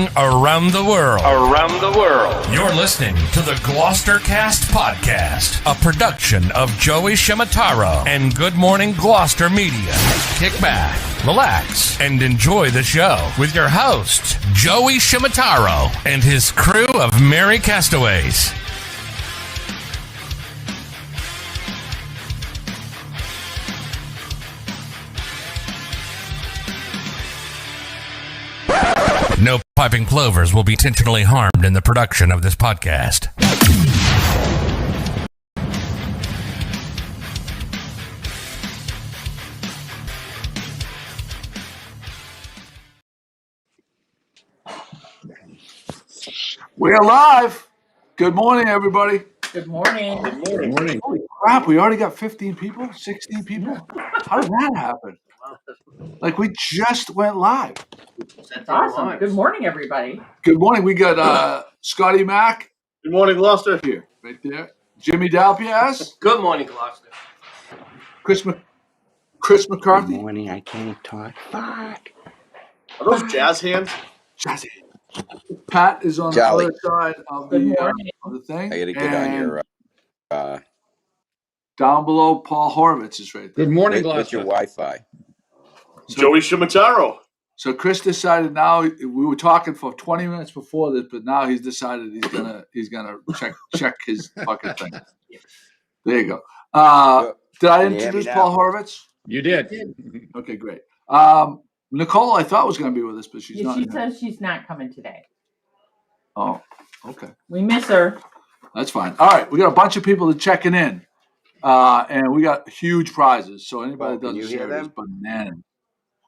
happening around the world. You're listening to the GloucesterCast podcast, a production of Joey Shimataro and Good Morning Gloucester Media. Kick back, relax, and enjoy the show with your host, Joey Shimataro, and his crew of merry castaways. No piping plovers will be intentionally harmed in the production of this podcast. We're live. Good morning, everybody. Good morning. Good morning. Holy crap, we already got 15 people, 16 people. How did that happen? Like we just went live. That's awesome. Good morning, everybody. Good morning. We got Scotty Mack. Good morning, Gloucester. Here, right there. Jimmy Dalpias. Good morning, Gloucester. Chris McCarthy. Good morning. I can't talk. Fuck. Are those jazz hands? Jazzy. Pat is on Jolly. the other side of Good the morning. thing. I gotta get on your Down below, Paul Horvitz is right there. Good morning, with your Gloucester. Wi-Fi. Joey Shimataro. So Chris decided now. We were talking for 20 minutes before this, but now he's decided he's gonna check his fucking thing. There you go. Did I Can you hear me introduce now? Paul Horvitz? You did. Okay, great. Nicole, I thought was going to be with us, but she's Yeah, not. she here. says she's not coming today. Oh, okay, We miss her. that's fine. All right, we got a bunch of people checking in, and we got huge prizes. So anybody that Can doesn't you hear share is them? bananas.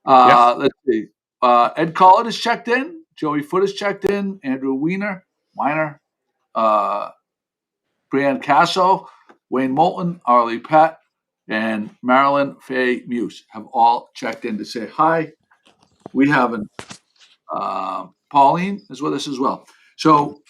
Yes. Let's see. Ed Collett is checked in. Joey Foot is checked in. Andrew Weiner, Brian Casso, Wayne Moulton, Arlie Pett, and Marilyn Faye Muse have all checked in to say hi. We haven't. Pauline is with us as well. So,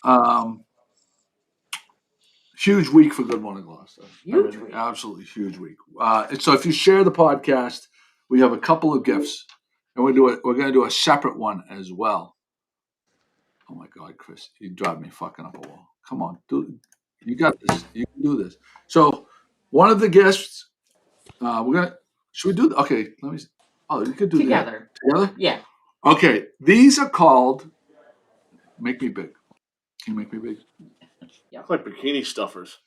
huge week for Good Morning Gloucester. Huge week. Absolutely huge week. And so if you share the podcast, we have a couple of gifts, and we're going to do a separate one as well. Oh my God, Chris, you drive me fucking up a wall. Come on, you got this. You can do this. So, one of the gifts, should we do? Okay, let me. Oh, you could do Together. Together. Yeah. Okay, these are called. Make me big. Can you make me big? Look like bikini stuffers.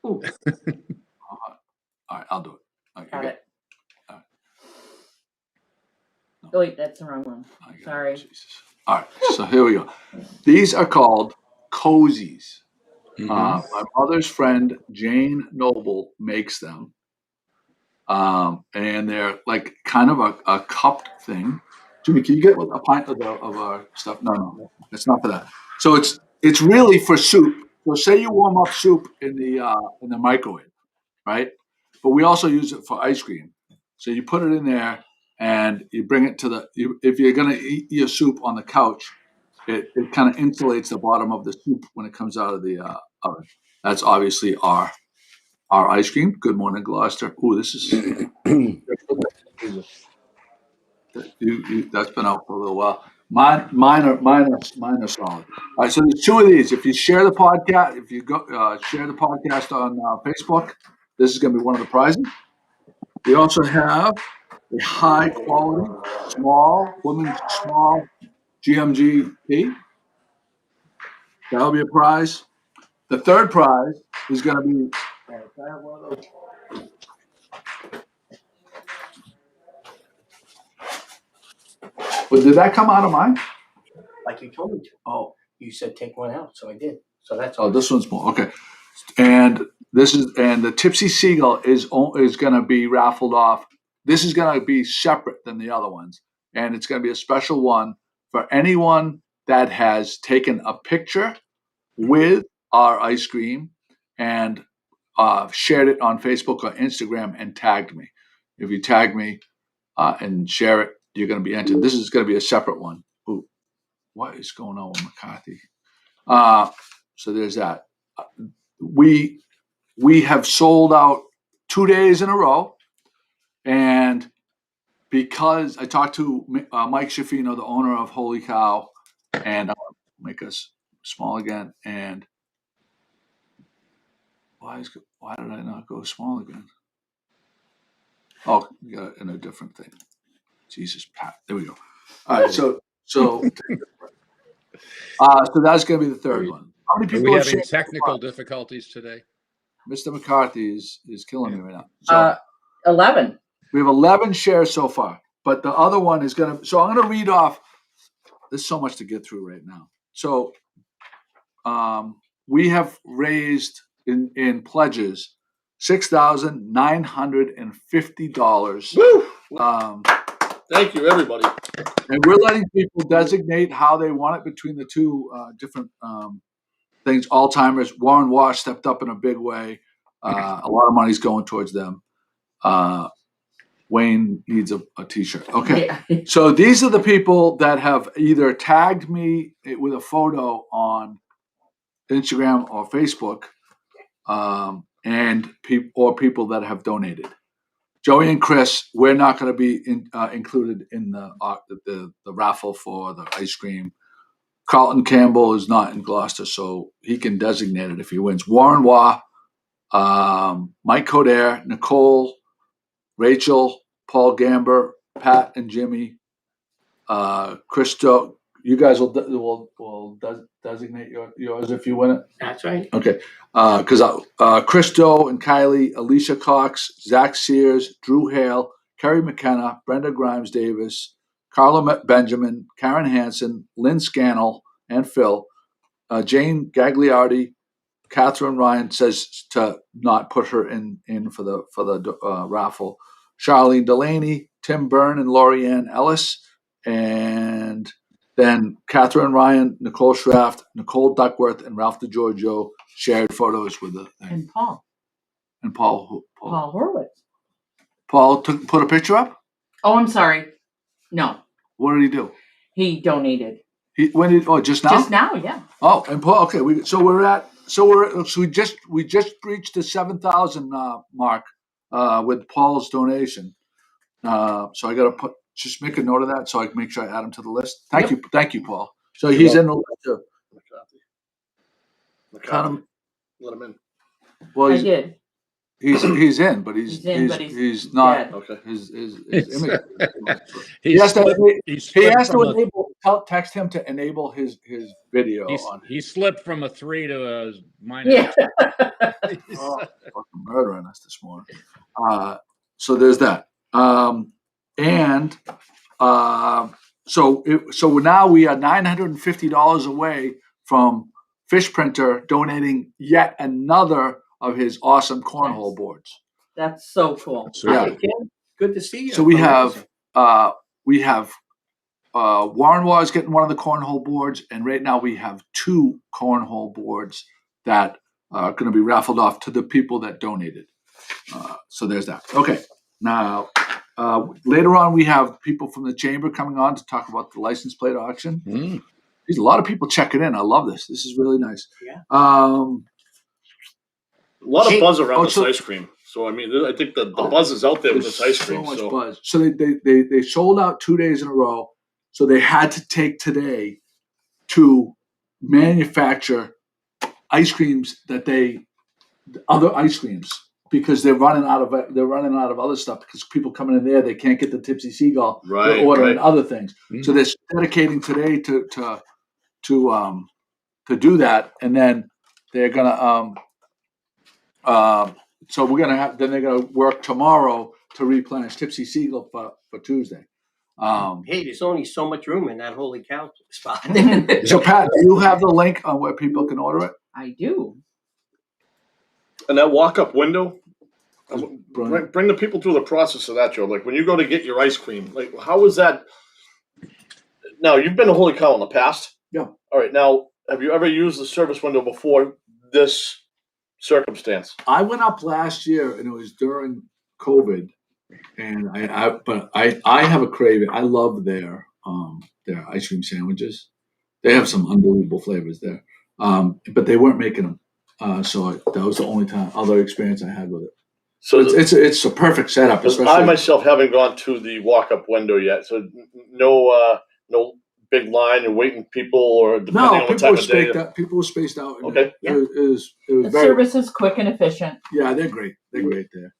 Ooh, All right, I'll do it. All right, got you it. All right. Oh, wait, that's the wrong one. I got it. Sorry. Jesus. All right, so here we go. These are called cozies. My mother's friend Jane Noble makes them, and they're like kind of a cupped thing. Jimmy, can you get a pint of our stuff? No, it's not for that. So it's really for soup. So say you warm up soup in the microwave, right? But we also use it for ice cream. So you put it in there and you bring it to if you're gonna eat your soup on the couch, it kind of insulates the bottom of the soup when it comes out of the oven. That's obviously our ice cream. Good morning, Gloucester. Ooh, this is that's been out for a little while. Mine are solid. All right, so there's two of these. If you share the podcast, if you go share the podcast on Facebook, this is going to be one of the prizes. We also have a high quality women's small GMG tea. That'll be a prize. The third prize is going to be. Can I have one of those? But did that come out of mine? Like you told me to. Oh, You said take one out, so I did. So that's oh, this one's more okay. And the Tipsy Seagull is going to be raffled off. This is going to be separate than the other ones, and it's going to be a special one for anyone that has taken a picture with our ice cream and shared it on Facebook or Instagram and tagged me. If you tag me and share it, you're going to be entered. This is going to be a separate one. Ooh, what is going on with McCarthy? So there's that. We have sold out 2 days in a row, and because I talked to Mike Schaffino, the owner of Holy Cow, And I'm going to make us small again. And why did I not go small again? Oh, we got it in a different thing. Jesus, Pat. There we go. All right, so that's going to be the third one. How many Are people we have having shared? technical difficulties today? Mr. McCarthy is killing me right now. So 11. we have 11 shares so far, but the other one is going to. So I'm going to read off. There's so much to get through right now. So we have raised in pledges $6,950. Woo! Um, Thank you, everybody. And we're letting people designate how they want it between the two different things. Alzheimer's, Warren Wash stepped up in a big way. A lot of money's going towards them. Wayne needs a T-shirt. Okay. Yeah. So these are the people that have either tagged me with a photo on Instagram or Facebook, and people that have donated. Joey and Chris, we're not going to be included in the raffle for the ice cream. Carlton Campbell is not in Gloucester, so he can designate it if he wins. Warren Waugh, Mike Coder, Nicole, Rachel, Paul Gamber, Pat and Jimmy, Christo. You guys will designate yours if you win it. That's right. Okay, because Christo and Kylie, Alicia Cox, Zach Sears, Drew Hale, Kerry McKenna, Brenda Grimes Davis, Carla Benjamin, Karen Hansen, Lynn Scannell, and Phil, Jane Gagliardi, Catherine Ryan says to not put her in for the raffle. Charlene Delaney, Tim Byrne, and Lorianne Ellis, and then Catherine Ryan, Nicole Schraft, Nicole Duckworth, and Ralph DeGiorgio shared photos with the thing. And Paul. And Paul Horowitz. Paul put a picture up? Oh, I'm sorry. No. What did he do? He donated. Just now? Just now, yeah. Oh, and Paul. Okay, we just reached the 7,000 mark with Paul's donation. So I got to just make a note of that so I can make sure I add him to the list. Thank you, Paul. So he's in the list too. McCarthy. Let him in. Well, I did. he's in, but he's not. dead. Okay. His image. He He has to text him to enable his video on. He slipped from a 3 to a minus. Yeah. Fucking murdering us this morning. So there's that. So now we are $950 away from Fish Printer donating yet another of his awesome cornhole boards. That's so cool. Yeah. Hi, Kim. Good to see you. So we have Warren Waugh getting one of the cornhole boards, and right now we have 2 cornhole boards that are going to be raffled off to the people that donated. So there's that. Okay. Now, later on, we have people from the chamber coming on to talk about the license plate auction. There's a lot of people checking in. I love this. This is really nice. Yeah. A lot of buzz around this ice cream. So, I mean, I think the buzz is out there with this ice cream. So much buzz. So they sold out 2 days in a row. So they had to take today to manufacture ice creams other ice creams, because they're running out of other stuff, because people coming in there, they can't get the Tipsy Seagull. Right, They're ordering right. other things. So they're dedicating today to do that, and then they're gonna so we're gonna have, then they're gonna work tomorrow to replenish Tipsy Seagull for Tuesday. Hey, there's only so much room in that holy cow spot. So Pat, do you have the link on where people can order it? I do. And that walk-up window, Brilliant. bring the people through the process of that, Joe. Like, when you go to get your ice cream, like, how is that? Now, you've been to Holy Cow in the past. Yeah. All right. Now, have you ever used the service window before this circumstance? I went up last year, and it was during COVID, and I have a craving. I love their ice cream sandwiches. They have some unbelievable flavors there, but they weren't making them. So that was the only other experience I had with it. So it's a perfect setup. Because I myself haven't gone to the walk-up window yet, so no big line and waiting people, or depending No, on what people time of day? were spaced out. and Okay. It was The very, service is quick and efficient. yeah, they're great. They're great there.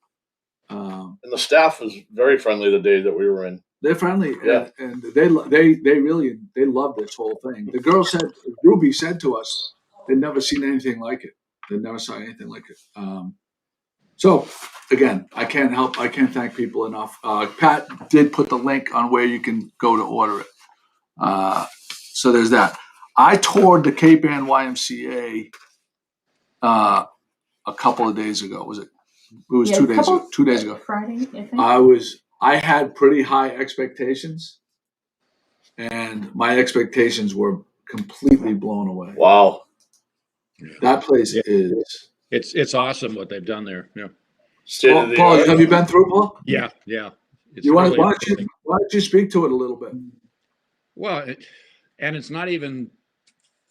And the staff was very friendly the day that we were in. They're friendly, Yeah. and they really love this whole thing. The girl said, Ruby said to us, they'd never seen anything like it. They never saw anything like it. So again, I can't thank people enough. Pat did put the link on where you can go to order it. So there's that. I toured the Cape Ann YMCA a couple of days ago. Was it? It was 2 days ago. 2 days ago. Friday, I think. I had pretty high expectations, and my expectations were completely blown away. Wow. That place Yeah. is. It's awesome what they've done there. Yeah. State of the Paul, art. have you been through, Paul? Yeah. It's Why really don't you speak to it a little bit? well, and it's not even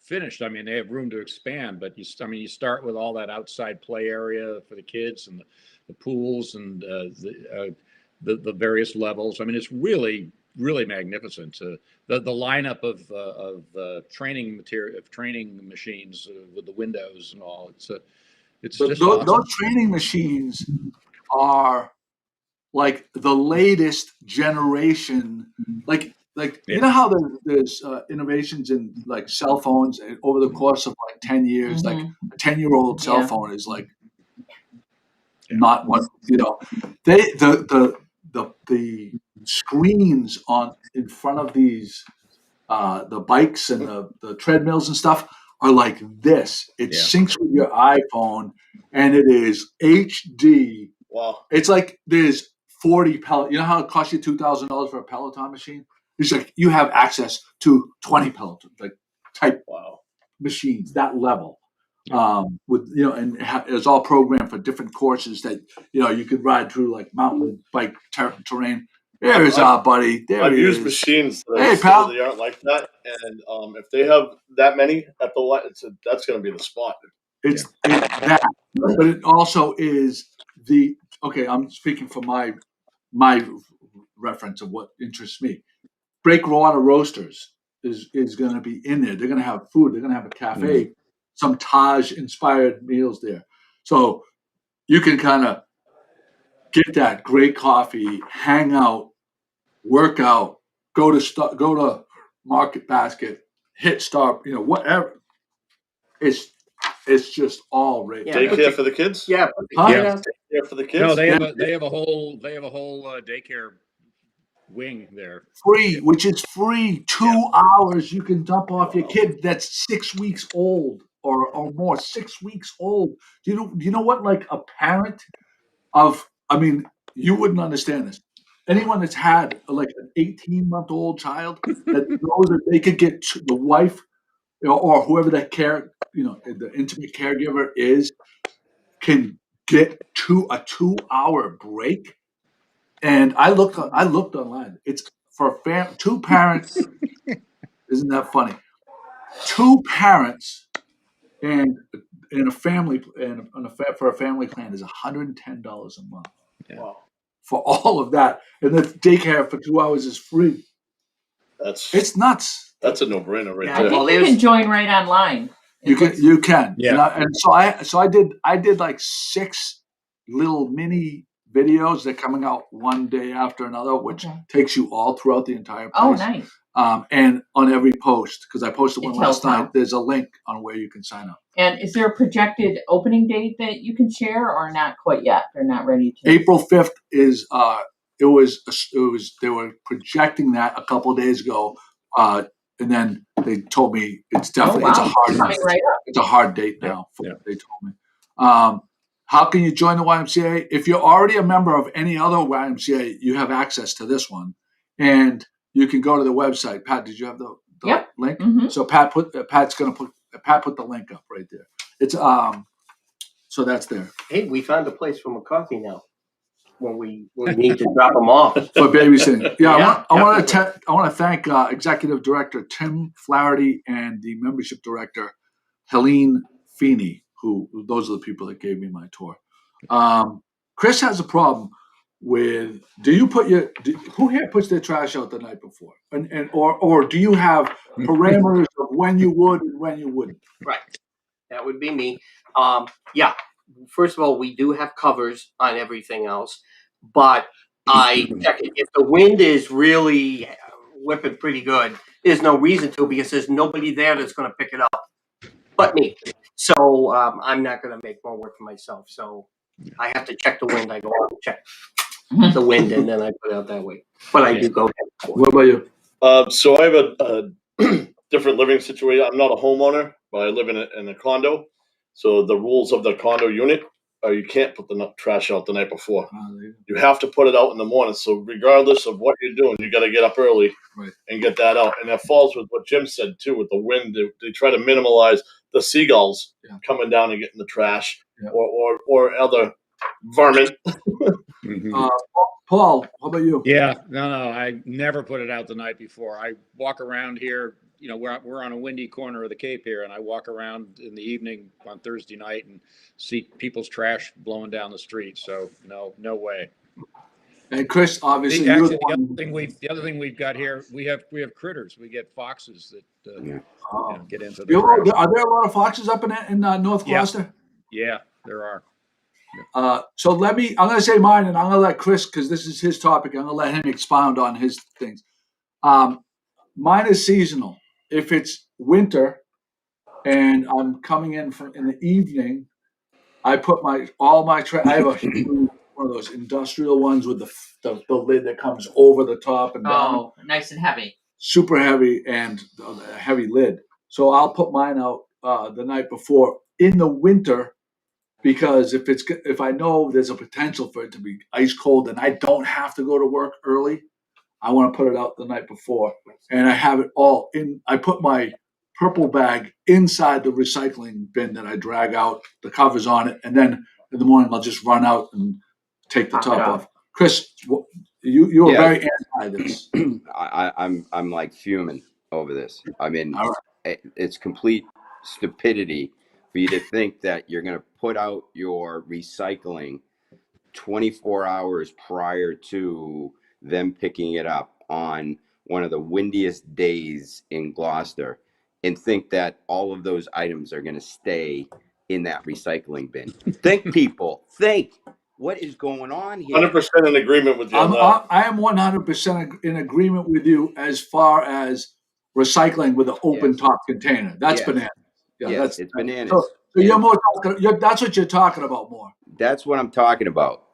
finished. I mean, they have room to expand, but you start with all that outside play area for the kids and the pools and the various levels. I mean, it's really, really magnificent. The lineup of training material, of training machines with the windows and all. It's But just those awesome. training machines are like the latest generation. Like you know how there's innovations in like cell phones over the course of like 10 years. Like a 10-year-old cell phone is like not what They the screens in front of these the bikes and the treadmills and stuff are like this. It syncs with your iPhone, and it is HD. Wow. It's like there's 40 Peloton. You know how it costs you $2,000 for a Peloton machine? It's like you have access to 20 Peloton type machines, that level. With and it's all programmed for different courses that you could ride through, like mountain bike terrain. There's our buddy. There I've he used is. machines that Hey, pal. they aren't like that, and if they have that many at the light, that's going to be the spot. It's that, but it also is I'm speaking from my reference of what interests me. Breakwater Roasters is going to be in there. They're going to have food. They're going to have a cafe, some Taj-inspired meals there. So you can kind of get that great coffee, hang out, work out, go to Market Basket, hit Star, whatever. It's just all right. Daycare for the kids? Yeah. Daycare for the kids? No, they have a whole daycare wing there. Free, which is free. 2 hours you can dump off your kid that's 6 weeks old or more. 6 weeks old. Do you know what, like, a parent you wouldn't understand this. Anyone that's had like an 18-month-old child that knows that they could get the wife or whoever that the intimate caregiver is, can get a 2-hour break. And I looked online. It's for two parents. Isn't that funny? Two parents and a family for a family plan is $110 a month. Yeah. Wow. For all of that, and the daycare for 2 hours is free. It's nuts. That's a no-brainer right I there. think you can join right online. You can. Yeah. And so I did like 6 little mini videos. They're coming out one day after another, which takes you all throughout the entire place. Oh, nice. And on every post, because I posted one last tells night, there's a link on where you can sign up. And is there a projected opening date that you can share, or not quite yet? They're not ready to. April 5th is they were projecting that a couple of days ago, and then they told me it's definitely it's a hard coming right up. It's a hard date now. Yeah. They told me. How can you join the YMCA? If you're already a member of any other YMCA, you have access to this one, and you can go to the website. Pat, did you have the link? Mm-hmm. So Pat put the link up right there. It's so that's there Hey, we found a place for McCarthy now. When we need to drop them off for babysitting. Yeah, I want to thank Executive Director Tim Flaherty and the Membership Director Helene Feeney, who those are the people that gave me my tour. Chris has a problem. do you put who here puts their trash out the night before? Or do you have parameters of when you would and when you wouldn't? Right. That would be me. Yeah. First of all, we do have covers on everything else, but I check it. If the wind is really whipping pretty good, there's no reason to, because there's nobody there that's going to pick it up but me. So I'm not going to make more work for myself. So I have to check the wind. I go out and check the wind, and then I put it out that way. But I do go ahead. What about you? So I have a different living situation. I'm not a homeowner, but I live in a condo. So the rules of the condo unit are you can't put the trash out the night before. You have to put it out in the morning. So regardless of what you're doing, you got to get up early and get that out. And that falls with what Jim said too, with the wind. They try to minimize the seagulls coming down and getting the trash or other vermin. Paul, how about you? Yeah, no, I never put it out the night before. I walk around here, we're on a windy corner of the Cape here, and I walk around in the evening on Thursday night and see people's trash blowing down the street. So no way. And Chris, obviously, the other thing we've got here, we have critters. We get foxes that get into the trash. Are there a lot of foxes up in North Gloucester? Yeah, there are. So I'm going to say mine, and I'm going to let Chris, because this is his topic, I'm going to let him expound on his things. Mine is seasonal. If it's winter and I'm coming in in the evening, I put all my trash. I have a huge one of those industrial ones with the lid that comes over the top and down. Oh, nice and heavy. Super heavy and a heavy lid. So I'll put mine out the night before in the winter, because if I know there's a potential for it to be ice cold and I don't have to go to work early, I want to put it out the night before. And I have it all in. I put my purple bag inside the recycling bin that I drag out, the covers on it, and then in the morning I'll just run out and take the top off. Chris, you were very anti this. I'm like fuming over this. I mean, it's complete stupidity for you to think that you're going to put out your recycling 24 hours prior to them picking it up on one of the windiest days in Gloucester and think that all of those items are going to stay in that recycling bin. Think, people. Think. What is going on here? 100% in agreement with you. I am 100% in agreement with you as far as recycling with an open top container. That's bananas. Yeah, it's bananas. So you're more that's what you're talking about more. That's what I'm talking about,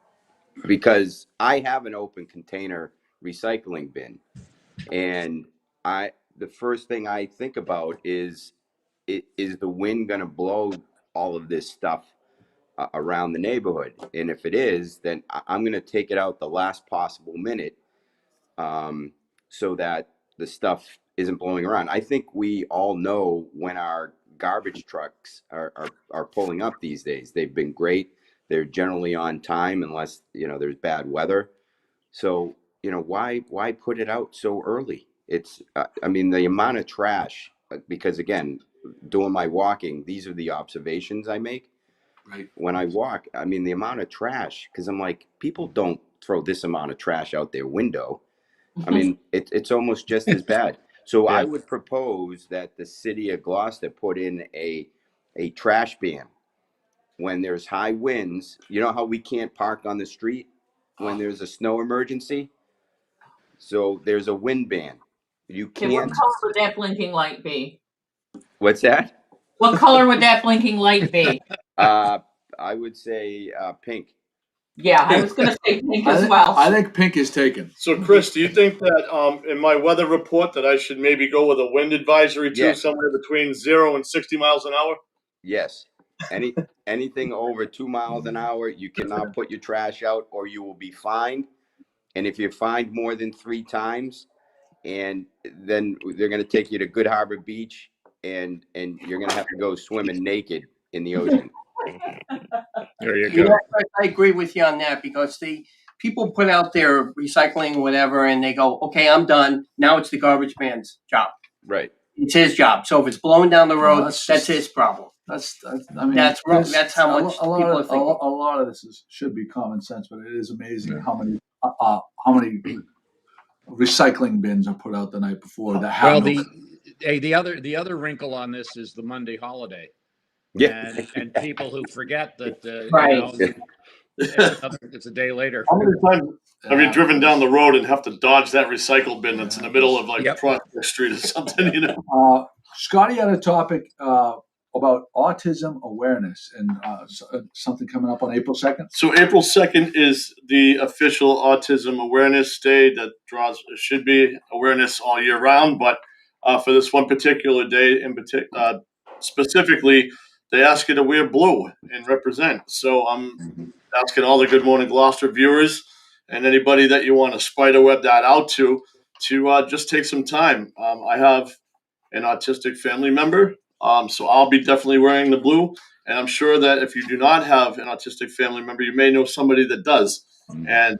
because I have an open container recycling bin, and the first thing I think about is the wind going to blow all of this stuff around the neighborhood? And if it is, then I'm going to take it out the last possible minute, so that the stuff isn't blowing around. I think we all know when our garbage trucks are pulling up these days. They've been great. They're generally on time unless there's bad weather. So why put it out so early? It's the amount of trash, because again, doing my walking, these are the observations I make. Right. When I walk, the amount of trash, because I'm like, people don't throw this amount of trash out their window. It's almost just as bad. So I would propose that the city of Gloucester put in a trash ban when there's high winds. You know how we can't park on the street when there's a snow emergency? So there's a wind ban. You can't. What color would that blinking light be? What's that? What color would that blinking light be? I would say pink. Yeah, I was going to say pink as well. I think pink is taken. So, Chris, do you think that in my weather report that I should maybe go with a wind advisory too, somewhere between 0 and 60 miles an hour? Yes. Anything over 2 miles an hour, you cannot put your trash out, or you will be fined. And if you're fined more than 3 times, and then they're going to take you to Good Harbor Beach, and you're going to have to go swimming naked in the ocean. There you go. I agree with you on that, because people put out their recycling, whatever, and they go, okay, I'm done. Now it's the garbage man's job. Right. It's his job. So if it's blowing down the road, that's his problem. I mean, That's right. That's how much a lot people of, are thinking. a lot of this should be common sense, but it is amazing how many recycling bins are put out the night before that have Well, no. the other wrinkle on this is the Monday holiday, Yeah. and people who forget that Right. it's a day later. How many times have you driven down the road and have to dodge that recycle bin that's in the middle of like Yep. Prospect Street or something? You know. Scotty had a topic about autism awareness and something coming up on April 2nd. So April 2nd is the official Autism Awareness Day that should be awareness all year round, but for this one particular day specifically, they ask you to wear blue and represent. So I'm asking all the Good Morning Gloucester viewers and anybody that you want to spiderweb that out to just take some time. I have an autistic family member, so I'll be definitely wearing the blue. And I'm sure that if you do not have an autistic family member, you may know somebody that does. And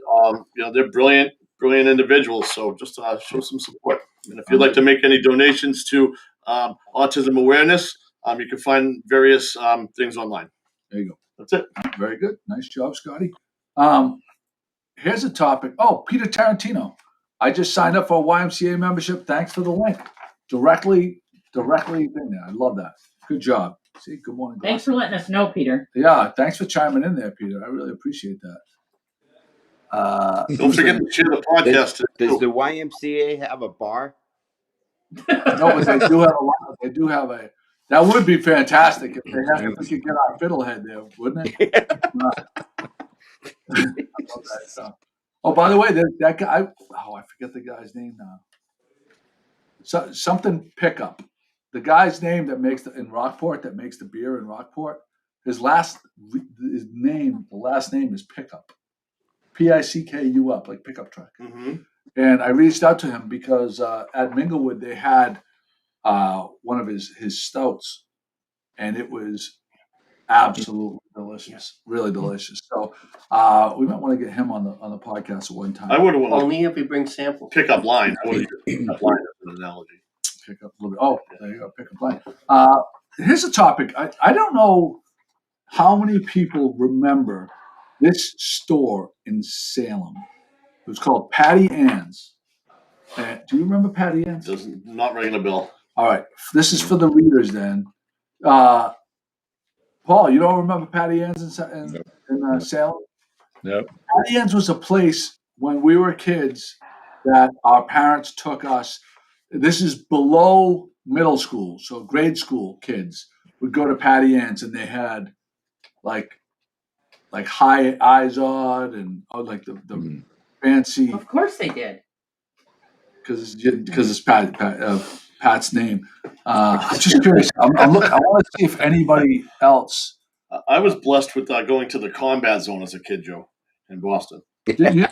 they're brilliant individuals. So just show some support. And if you'd like to make any donations to Autism Awareness, you can find various things online. There you go. That's it. Very good. Nice job, Scotty. Here's a topic. Oh, Peter Tarantino. I just signed up for a YMCA membership. Thanks for the link. Directly in there. I love that. Good job. See, good morning. Thanks for letting us know, Peter. Yeah, thanks for chiming in there, Peter. I really appreciate that. Don't forget to share the podcast. Does the YMCA have a bar? No, but they do have a lot. They do have a. That would be fantastic if they had. If we could get our fiddlehead there, wouldn't it? I love that stuff. Oh, by the way, that guy. I forget the guy's name now. Something Pickup. The guy's name that makes in Rockport that makes the beer in Rockport. The last name is Pickup. Picku up, like pickup truck. Mm-hmm. And I reached out to him because at Minglewood they had one of his stouts, and it was absolutely delicious, really delicious. So we might want to get him on the podcast at one time. I would have wanted Only if we bring samples. pickup line. I would have pickup line as an analogy. Pick up a little bit. Oh, there you go. Pick up line. Here's a topic. I don't know how many people remember this store in Salem. It was called Patty Ann's. Do you remember Patty Ann's? Does not ring a bell. All right. This is for the readers then. Paul, you don't remember Patty Ann's in Salem? No. Patty Ann's was a place when we were kids that our parents took us. This is below middle school, so grade school kids would go to Patty Ann's, and they had like high Izod and like the fancy. Of course they did. Because it's Pat's name. I'm just curious. I want to see if anybody else. I was blessed with going to the combat zone as a kid, Joe, in Boston. Your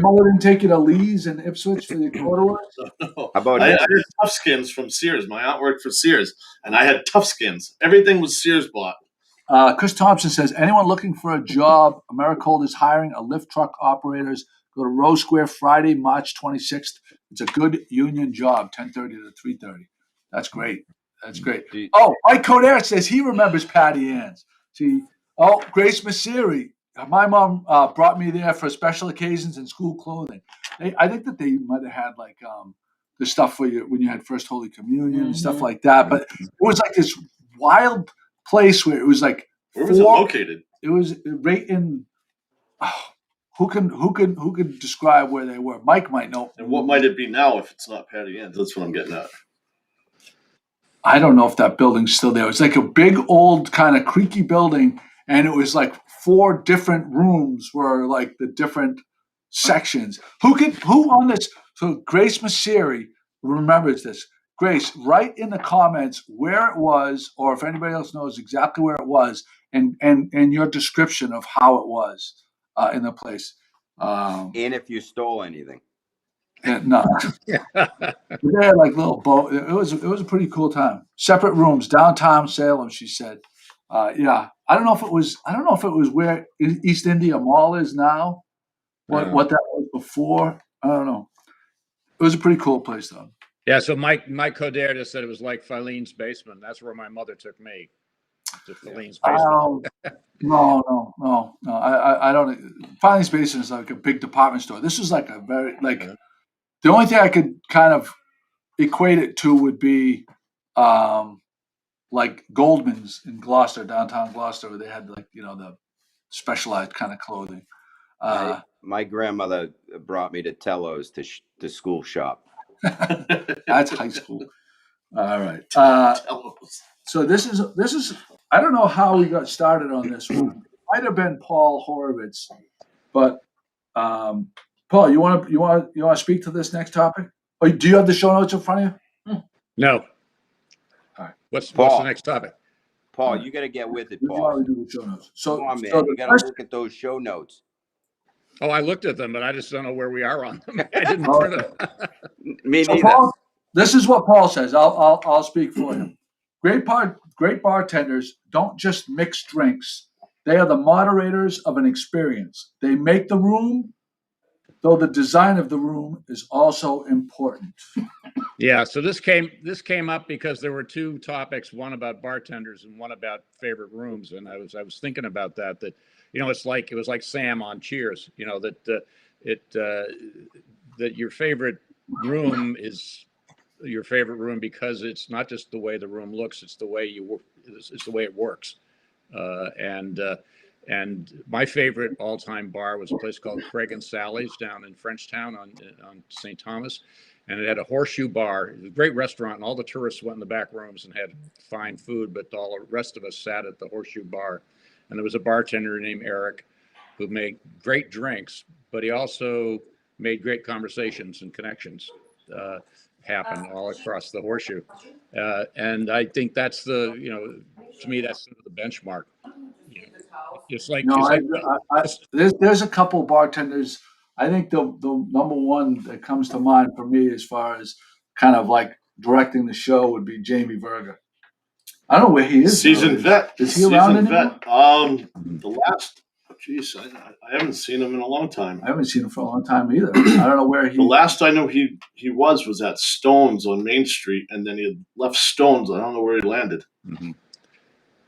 mother didn't take you to Lee's and Ipswich for the corduroys? How about I had tough skins from Sears. My aunt worked for Sears, and I had tough skins. Everything was Sears bought. Chris Thompson says, anyone looking for a job, Americold is hiring a lift truck operators. Go to Rose Square Friday, March 26th. It's a good union job, 10:30 to 3:30. That's great. That's great. Oh, Mike Coder says he remembers Patty Ann's. See, Grace Masseri. My mom brought me there for special occasions and school clothing. I think that they might have had like the stuff for you when you had First Holy Communion and stuff like that. But it was like this wild place where it was like. Where was it located? It was right in. Who could describe where they were? Mike might know. And what might it be now if it's not Patty Ann's? That's what I'm getting at. I don't know if that building's still there. It's like a big old kind of creaky building, and it was like 4 different rooms were like the different sections. Who on this? So Grace Masseri remembers this. Grace, write in the comments where it was, or if anybody else knows exactly where it was, and your description of how it was in the place. And if you stole anything. No, they had like little boat. It was a pretty cool time. Separate rooms, downtown Salem. She said, "Yeah, I don't know if it was where East India Mall is now. What that was before, I don't know. It was a pretty cool place though." Yeah. So Mike Coder just said it was like Filene's basement. That's where my mother took me. to Filene's Basement. No. I don't. Filene's Basement is like a big department store. This is like a very the only thing I could kind of equate it to would be like Goldman's in Gloucester, downtown Gloucester, where they had like the specialized kind of clothing. My grandmother brought me to Tello's to school shop. That's high school. All right. So this is I don't know how we got started on this one. It might have been Paul Horowitz, but Paul, you want to speak to this next topic? Or do you have the show notes in front of you? No. All right. What's the next topic? Paul, you got to get with it, You Paul. want to do the show notes. So, Come on, man. so You got to look at those show notes. Oh, I looked at them, but I just don't know where we are on them. I didn't print them. Me So neither. Paul, this is what Paul says. I'll speak for him. Great bartenders don't just mix drinks. They are the moderators of an experience. They make the room, though the design of the room is also important. Yeah, so this came up because there were two topics, one about bartenders and one about favorite rooms, and I was thinking about that it was like Sam on Cheers, that your favorite room is your favorite room because it's not just the way the room looks, it's the way it works. And my favorite all-time bar was a place called Craig and Sally's down in Frenchtown on St. Thomas. And it had a horseshoe bar. It was a great restaurant, and all the tourists went in the back rooms and had fine food, but all the rest of us sat at the horseshoe bar. And there was a bartender named Eric who made great drinks, but he also made great conversations and connections happen all across the horseshoe. And I think that's to me, that's sort of the benchmark. There's a couple bartenders. I think the number one that comes to mind for me as far as kind of like directing the show would be Jamie Verga. I don't know where he is. Seasoned vet. Is he around anymore? I haven't seen him in a long time. I haven't seen him for a long time either. I don't know where he. The last I know he was at Stones on Main Street, and then he had left Stones. I don't know where he landed. Mm-hmm.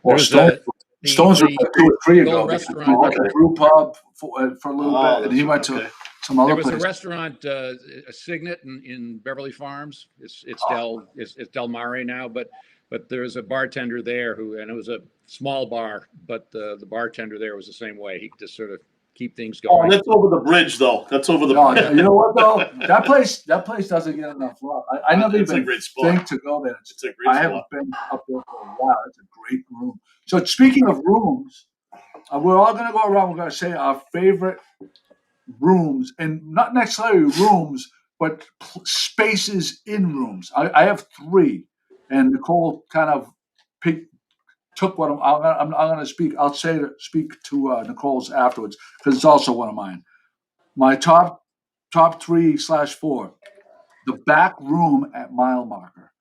Or Stones were like 2 or 3 ago. Restaurant, like a brew pub for a little bit, and he went to some other place. There was a restaurant, a Signet in Beverly Farms. It's Del Mare now, but there's a bartender there and it was a small bar, but the bartender there was the same way. He just sort of keep things going. Oh, that's over the bridge, though. That's over the bridge. You know what, though? That place doesn't get enough love. I never even think to go there. It's a great spot. I haven't been up there for a while. It's a great room. So speaking of rooms, we're all going to go around. We're going to say our favorite rooms, and not necessarily rooms, but spaces in rooms. I have 3, and Nicole kind of took one of them. I'm going to speak. I'll speak to Nicole's afterwards because it's also one of mine. My top 3/4. The back room at Mile Marker.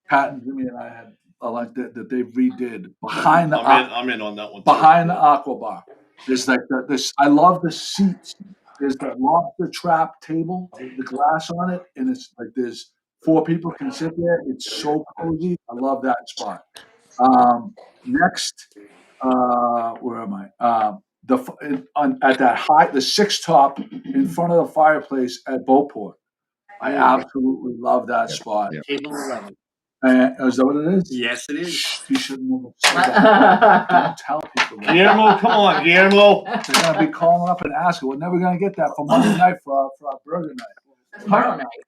Pat and Jimmy and I had like that they redid behind the. I'm in on that one. Behind the Aqua Bar, there's like this. I love the seats. There's the lobster trap table, the glass on it, and it's like there's 4 people can sit there. It's so cozy. I love that spot. Next, where am I? At that high, the 6 top in front of the fireplace at Beauport. I absolutely love that spot. Table 11. Is that what it is? Yes, it is. You shouldn't have said that. Don't tell people that. Guillermo, come on, Guillermo. They're going to be calling up and asking. We're never going to get that for Monday night for our burger night.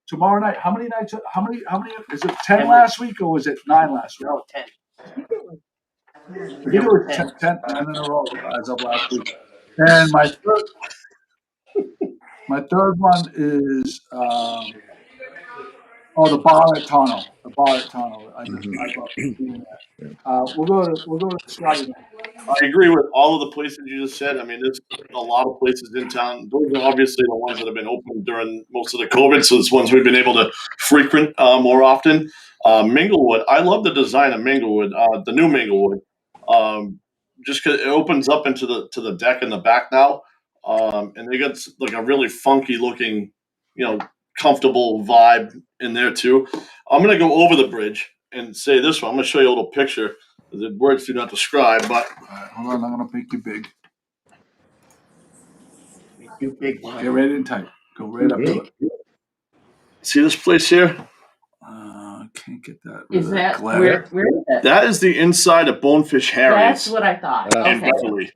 Tomorrow night. How many nights? How many? Is it 10 last week or was it 9 last week? No, 10. I think it was 10 in a row as of last week. And my third one is the bar at Tono. The bar at Tono. I love doing that. We'll go to Scotty. I agree with all of the places you just said. I mean, there's a lot of places in town. Those are obviously the ones that have been open during most of the COVID, so it's ones we've been able to frequent more often. Minglewood, I love the design of Minglewood, the new Minglewood. Just because it opens up into the deck in the back now, and they got like a really funky looking, comfortable vibe in there too. I'm gonna go over the bridge and say this one. I'm gonna show you a little picture. The words do not describe, but All right, hold on. I'm going to make you big. You big Get one. ready and tight. Go right up to it. see this place here? Can't get that. Is that glare. where is it? That is the inside of Bonefish Harry's That's what I thought. in Okay. Beverly.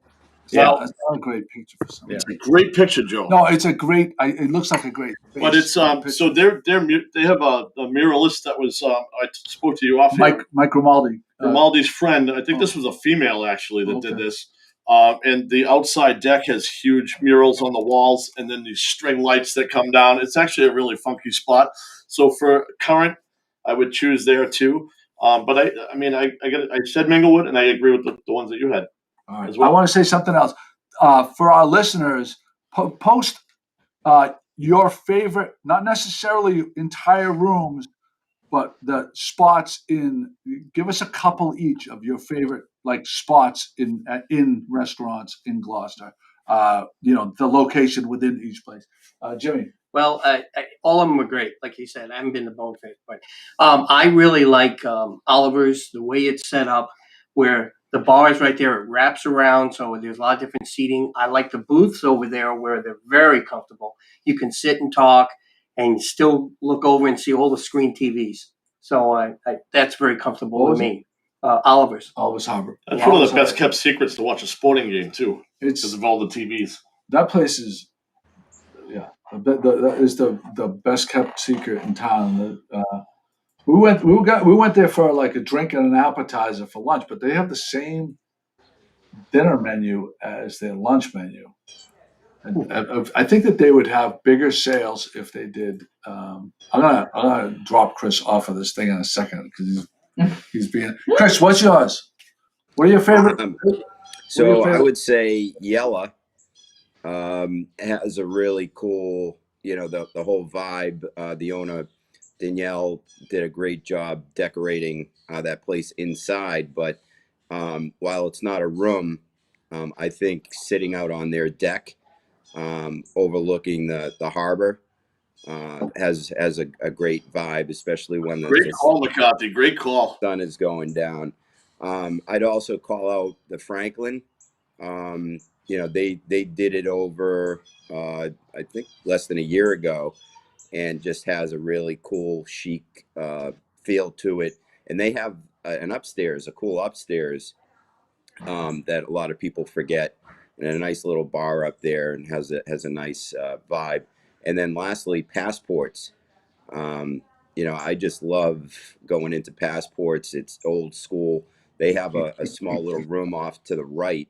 Yeah, Now, that's not a great picture for some Yeah. reason. it's a great picture, Joe. No, it's a great. It looks like a great. But it's so they have a muralist that was I spoke to you off here. Mike Grimaldi. Grimaldi's friend. I think this was a female actually that did this. And the outside deck has huge murals on the walls, and then these string lights that come down. It's actually a really funky spot. So for current, I would choose there too. But I said Minglewood, and I agree with the ones that you had. All right. As well. I want to say something else for our listeners. Post your favorite, not necessarily entire rooms, but the spots in. Give us a couple each of your favorite spots in restaurants in Gloucester. The location within each place. Jimmy. Well, all of them were great. Like you said, I haven't been to Bonefish, but I really like Oliver's, the way it's set up, where the bar is right there. It wraps around, so there's a lot of different seating. I like the booths over there where they're very comfortable. You can sit and talk and still look over and see all the screen TVs. So that's very comfortable to me. Oliver's Harbor. That's one of the best kept secrets to watch a sporting game too. It's because of all the TVs. That place is. Yeah, that is the best kept secret in town. We went there for a drink and an appetizer for lunch, but they have the same dinner menu as their lunch menu. And I think that they would have bigger sales if they did. I'm gonna drop Chris off of this thing in a second because he's being Chris. What's yours? What are your favorite? I would say Yella has a really cool, the whole vibe. The owner, Danielle, did a great job decorating that place inside. But while it's not a room, I think sitting out on their deck, overlooking the harbor, has a great vibe, especially when Great call, McCarthy. Great call. Sun is going down. I'd also call out the Franklin. They did it over I think less than a year ago, and just has a really cool chic feel to it. And they have a cool upstairs that a lot of people forget, and a nice little bar up there, and has a nice vibe. And then lastly, Passports. I just love going into Passports. It's old school. They have a small little room off to the right.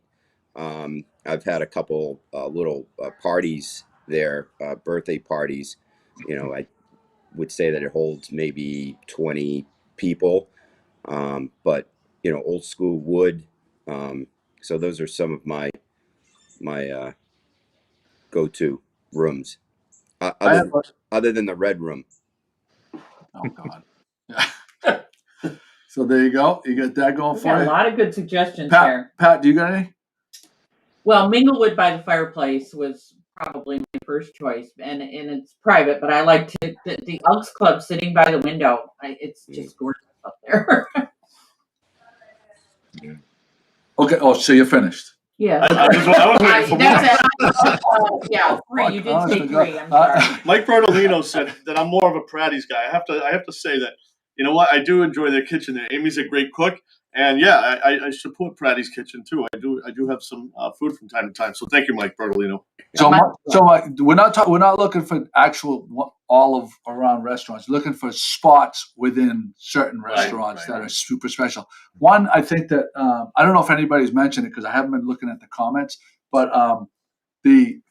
I've had a couple little parties there, birthday parties. I would say that it holds maybe 20 people, but old school wood. So those are some of my go-to rooms, other than the red room. Oh God. So there you go. You got that going We for got you. a lot of good suggestions there. Pat, do you got any? Well, Minglewood by the fireplace was probably my first choice, and it's private, but I liked the Elks Club sitting by the window. It's just gorgeous up there. Okay. Oh, so you're finished. Yeah. I was waiting for more. Yeah, three. You did say three. I'm sorry. Mike Bertolino said that I'm more of a Pratty's guy. I have to say that, you know what, I do enjoy their kitchen there. Amy's a great cook, and yeah, I support Pratty's kitchen too. I do have some food from time to time. So thank you, Mike Bertolino. So we're not looking for actual all of around restaurants. We're looking for spots within certain restaurants that are super special. One, I think that I don't know if anybody's mentioned it because I haven't been looking at the comments, but the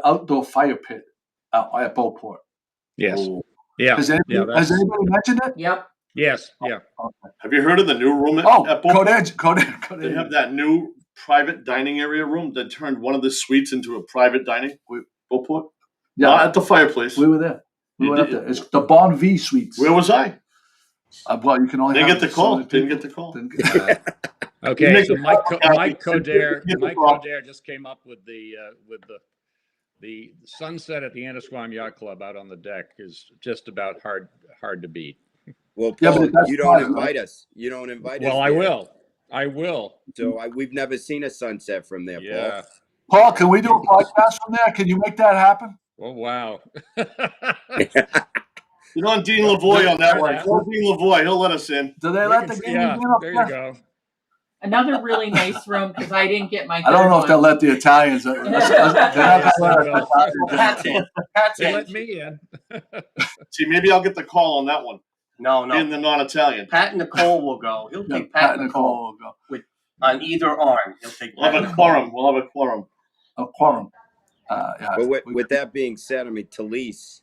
outdoor fire pit at Beauport. Yes. Oh. Yeah. Has anybody mentioned it? Yep. Yes. Yeah. Okay. Have you heard of the new room at Code Edge. They have that new private dining area room that turned one of the suites into a private dining. Beauport? Yeah. Not at the fireplace. We were there. We went up there. It's the Bon V Suites. Where was I? Well, you can only Didn't get the call. Okay, so Mike Coderre just came up with the sunset at the Annisquam Yacht Club out on the deck is just about hard to beat. Well, Paul, you don't invite us. You don't invite us. Well, I will. I will. So we've never seen a sunset from there, Yeah. Paul, can we do a podcast from there? Can you make that happen? Oh, wow. You know, Dean Lavoie on that Try one. that. Call Dean Lavoie. He'll let us in. Do they We let can the see- gamers yeah, in up there there? you go. Another really nice room because I didn't get my. I don't know if they'll let the Italians. They're not gonna let us Pat's in. Pat's They in. let me in. See, maybe I'll get the call on that one. No, Being the non-Italian. Pat and Nicole will go. He'll Yeah, take Pat and Nicole will go. on either arm. He'll take We'll Pat have and a Nicole. quorum. We'll have a quorum. A quorum. Yeah. But with that being said, I mean, Talise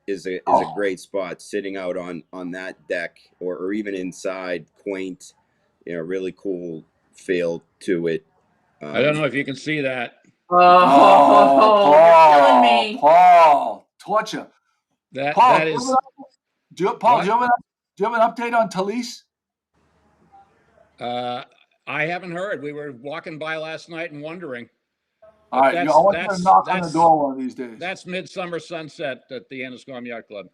is a great spot, sitting out on that deck or even inside, quaint, really cool feel to it. I don't know if you can see that. Oh, you're killing me. Paul, torture. That Paul, that is. do you have an update on Talise? I haven't heard. We were walking by last night and wondering. All right, I want you to knock on the door one of these days. That's Midsummer Sunset at the Enniscorn Yacht Club.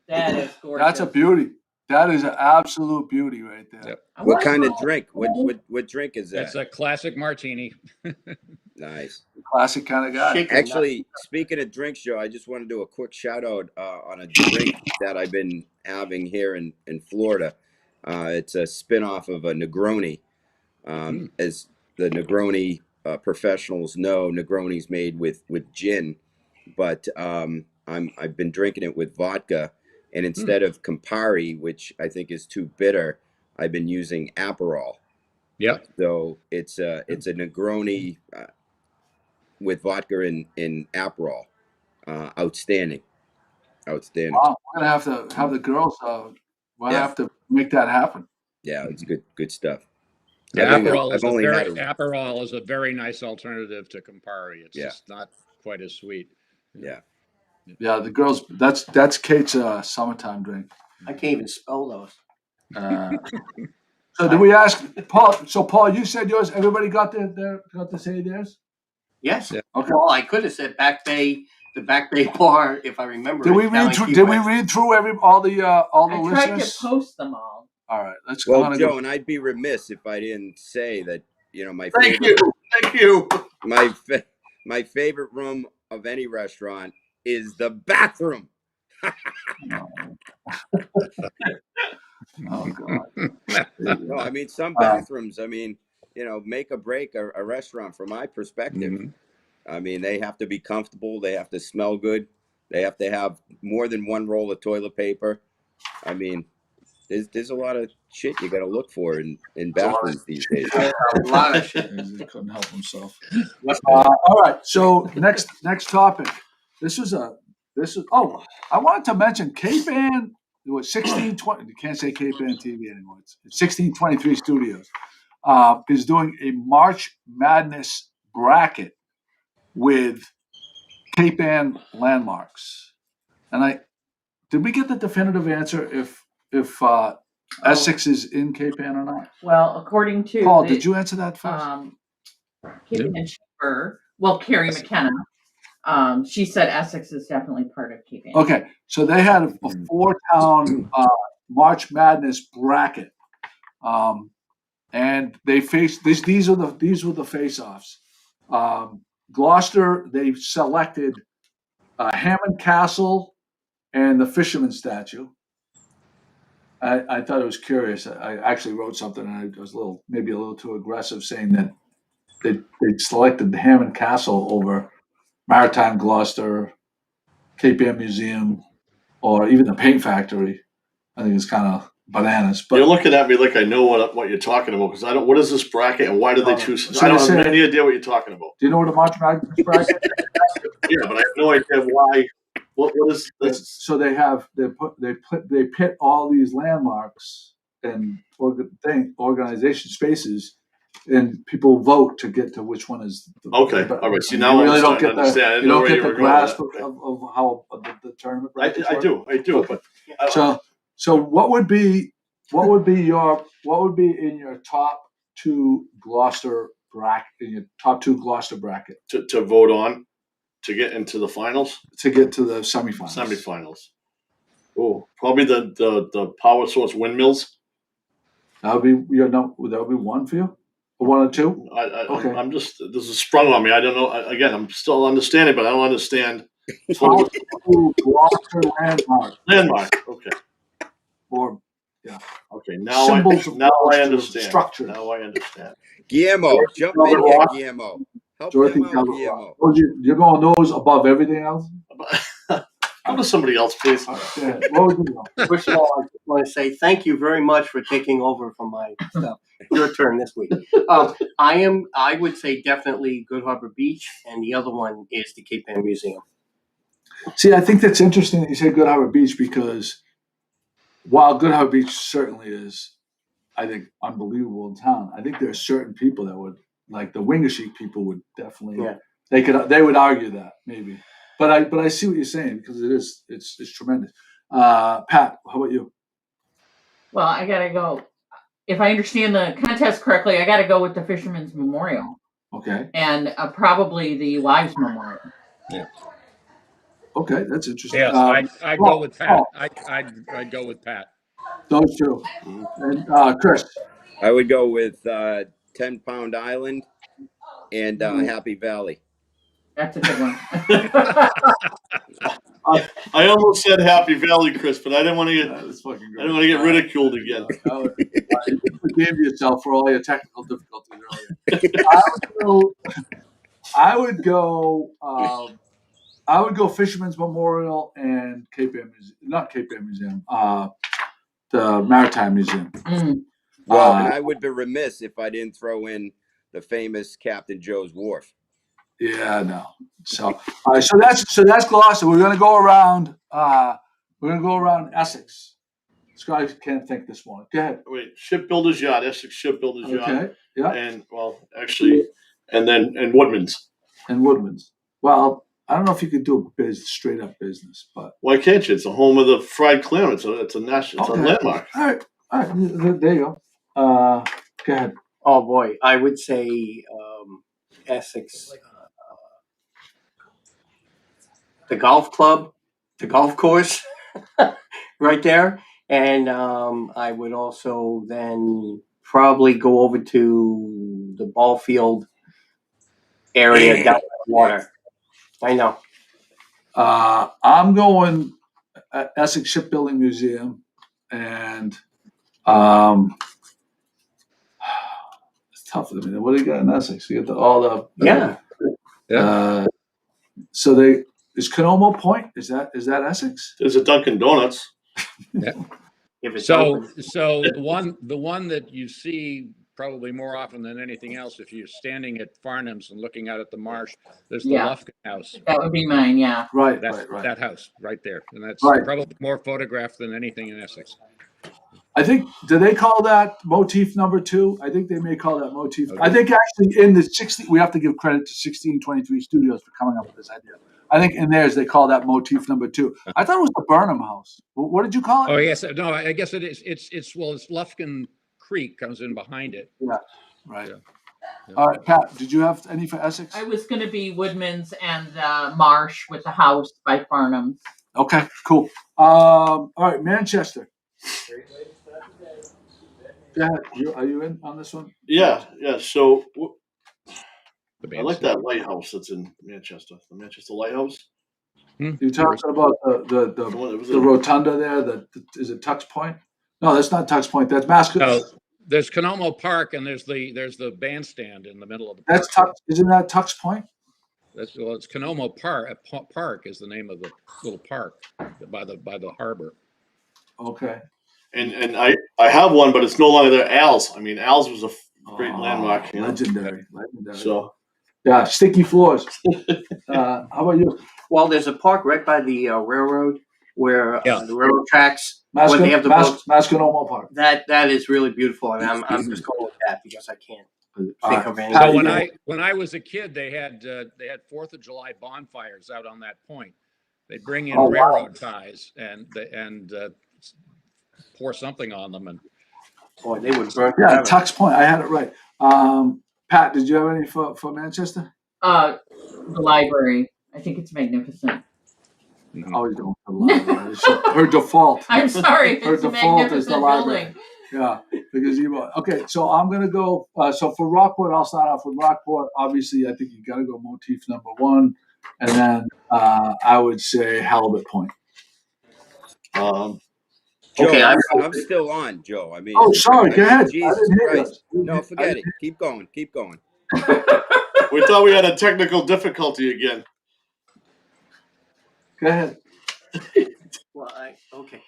That is gorgeous. That's a beauty. That is an absolute beauty right there. Yep. What kind of drink? What drink is that? It's a classic martini. Nice. Classic kind of guy. Shaken, Actually, speaking of drinks, Joe, I just want to do a quick shout out on a drink that I've been having here in Florida. It's a spin-off of a Negroni. As the Negroni professionals know, Negroni's made with gin, but I've been drinking it with vodka, and instead of Campari, which I think is too bitter, I've been using Aperol. Yep. So it's a Negroni with vodka in Aperol. Outstanding. Wow, we're gonna have to have the girls. We'll have to make that happen. Yeah, it's good stuff. Yeah, I've Aperol is a very nice alternative to Campari. It's just not quite as sweet. Yeah. Yeah, the girls. That's Kate's summertime drink. I can't even spell those. So did we ask Paul? So Paul, you said yours. Everybody got to say theirs. Yes. Yeah. Okay. Well, I could have said the Back Bay Bar, if I remember. Did we read through? Did we read through all the I tried listeners? to post them all. All right, let's Well, go. Joe, and I'd be remiss if I didn't say that. My Thank favorite, you. my favorite room of any restaurant is the bathroom. Oh God. No, I mean some bathrooms. I mean, make or break a restaurant from my perspective. Mm-hmm. I mean, they have to be comfortable. They have to smell good. They have to have more than one roll of toilet paper. I mean, there's a lot of shit you got to look for in bathrooms these days. A lot of shit. He couldn't help himself. All right. So next topic. I wanted to mention Cape Ann. It was 1620. You can't say Cape Ann TV anymore. It's 1623 Studios is doing a March Madness bracket with Cape Ann landmarks. And did we get the definitive answer if Essex is in Cape Ann or not? Well, according to Paul, did you answer that first? Cape Ann Chamber, Carrie McKenna, she said Essex is definitely part of Cape Ann. Okay, so they had a 4-town March Madness bracket, and they faced this. These were the face-offs. Gloucester, they selected Hammond Castle and the Fisherman statue. I thought it was curious. I actually wrote something, and I was maybe a little too aggressive, saying that they selected the Hammond Castle over Maritime Gloucester, Cape Ann Museum, or even the Paint Factory. I think it's kind of bananas. But you're looking at me like I know what you're talking about, because I don't. What is this bracket and why did they choose? So I don't have any idea what you're talking about. Do you know what a March Madness bracket is? Yeah, but I have no idea why. What is this? So they pit all these landmarks and organization spaces, and people vote to get to which one is Okay. All right. See, now you really don't get understand. you don't get the grasp of how the tournament. I do. Okay. But so what would be in your top two Gloucester bracket to vote on to get into the finals, to get to the semifinals? Semifinals. Oh, probably the power source windmills. That would be your no. That would be one for you, or one or two. Okay. I'm just, this is sprung on me. I don't know. Again, I'm still understanding, but I don't understand. Gloucester Landmark. Okay. Or yeah. Okay. Now Symbols I understand. Structures. Now I understand. Guillermo, jump in here, Guillermo. Help Dorothy them out, Guillermo. You're going those above everything else? Go to somebody else, please. Yeah. What would you know? First of all, I just want to say thank you very much for taking over from my stuff. Your turn this week. I would say definitely Good Harbor Beach, and the other one is the Cape Ann Museum. See, I think that's interesting that you say Good Harbor Beach, because while Good Harbor Beach certainly is, I think, unbelievable in town, I think there are certain people that would, like the Wingacheek people would definitely, they would argue that maybe. But I see what you're saying, because it's tremendous. Pat, how about you? Well, I gotta go. If I understand the contest correctly, I gotta go with the Fisherman's Memorial. Okay. And probably the Wives Memorial. Yeah. Okay, that's interesting. Yes, I'd go with Pat. I'd go with Pat. Those two. And Chris? I would go with 10 Pound Island and Happy Valley. That's a good one. I almost said Happy Valley, Chris, but I didn't want to get ridiculed again. You forgave yourself for all your technical difficulties earlier. I would go Fisherman's Memorial and Cape Ann Museum, not Cape Ann Museum, the Maritime Museum. Well, and I would be remiss if I didn't throw in the famous Captain Joe's Wharf. Yeah, no. So, all right, so that's Gloucester. We're gonna go around. Essex. Scott can't think this morning. Go ahead. Wait, Shipbuilders Yard, Essex Shipbuilders Yard. Okay. Yeah. And and Woodman's. And Woodman's. Well, I don't know if you could do a straight up business, but why can't you? It's the home of the fried clam. It's a national. It's a landmark. All right. There you go. Go ahead. Oh boy, I would say Essex. The golf club, the golf course, right there, and I would also then probably go over to the ball field area down by the water. I know. I'm going Essex Shipbuilding Museum, and it's tough. I mean, what do you got in Essex? You get all the so is Canomo Point? Is that Essex? There's a Dunkin' Donuts. Yeah. So the one that you see probably more often than anything else, if you're standing at Farnham's and looking out at the marsh, there's the Lufkin House. That would be mine, yeah. Right. That house right there, and that's probably more photographed than anything in Essex. I think, do they call that motif number 2? I think they may call that motif. Okay. I think actually in the 60, we have to give credit to 1623 Studios for coming up with this idea. I think in theirs they call that motif number 2. I thought it was the Burnham House. What did you call it? Oh yes, no, I guess it is. It's Lufkin Creek comes in behind it. Yeah, right. Yeah. All right, Pat, did you have any for Essex? I was going to be Woodman's and Marsh with the house by Farnham's. Okay, cool. All right, Manchester. Yeah, are you in on this one? Yeah. So I like that lighthouse that's in Manchester. The Manchester Lighthouse. You're talking about the rotunda there. Is it Tux Point? No, that's not Tux Point. That's Mascot. No, there's Canomo Park, and there's the bandstand in the middle of the park. That's Tux. Isn't that Tux Point? It's Canomo Park. Park is the name of the little park by the harbor. Okay. And I have one, but it's no longer there. Al's. I mean, Al's was a great landmark. Legendary. So. Yeah, sticky floors. How about you? Well, there's a park right by the railroad where the railroad tracks. When they have the boats. Masconomo Park. That is really beautiful, and I'm just going with that because I can't think of anything. So when I was a kid, they had 4th of July bonfires out on that point. They bring in railroad ties and pour something on them, and boy, they would burn. Yeah, Tux Point. I had it right. Pat, did you have any for Manchester? The library. I think it's magnificent. Always going for the library. Her default. I'm sorry. Her default is the library. Yeah, the gazebo. Okay, so I'm gonna go. So for Rockport, I'll start off with Rockport. Obviously, I think you got to go motif number one, and then I would say Halibut Point. Um, Joe, Okay, I'm still on, Joe. I mean, Oh, sorry. Go ahead. I Jesus didn't hear Christ. you. No, forget it. Keep going. Keep going. we thought we had a technical difficulty again. Go ahead. Well, okay.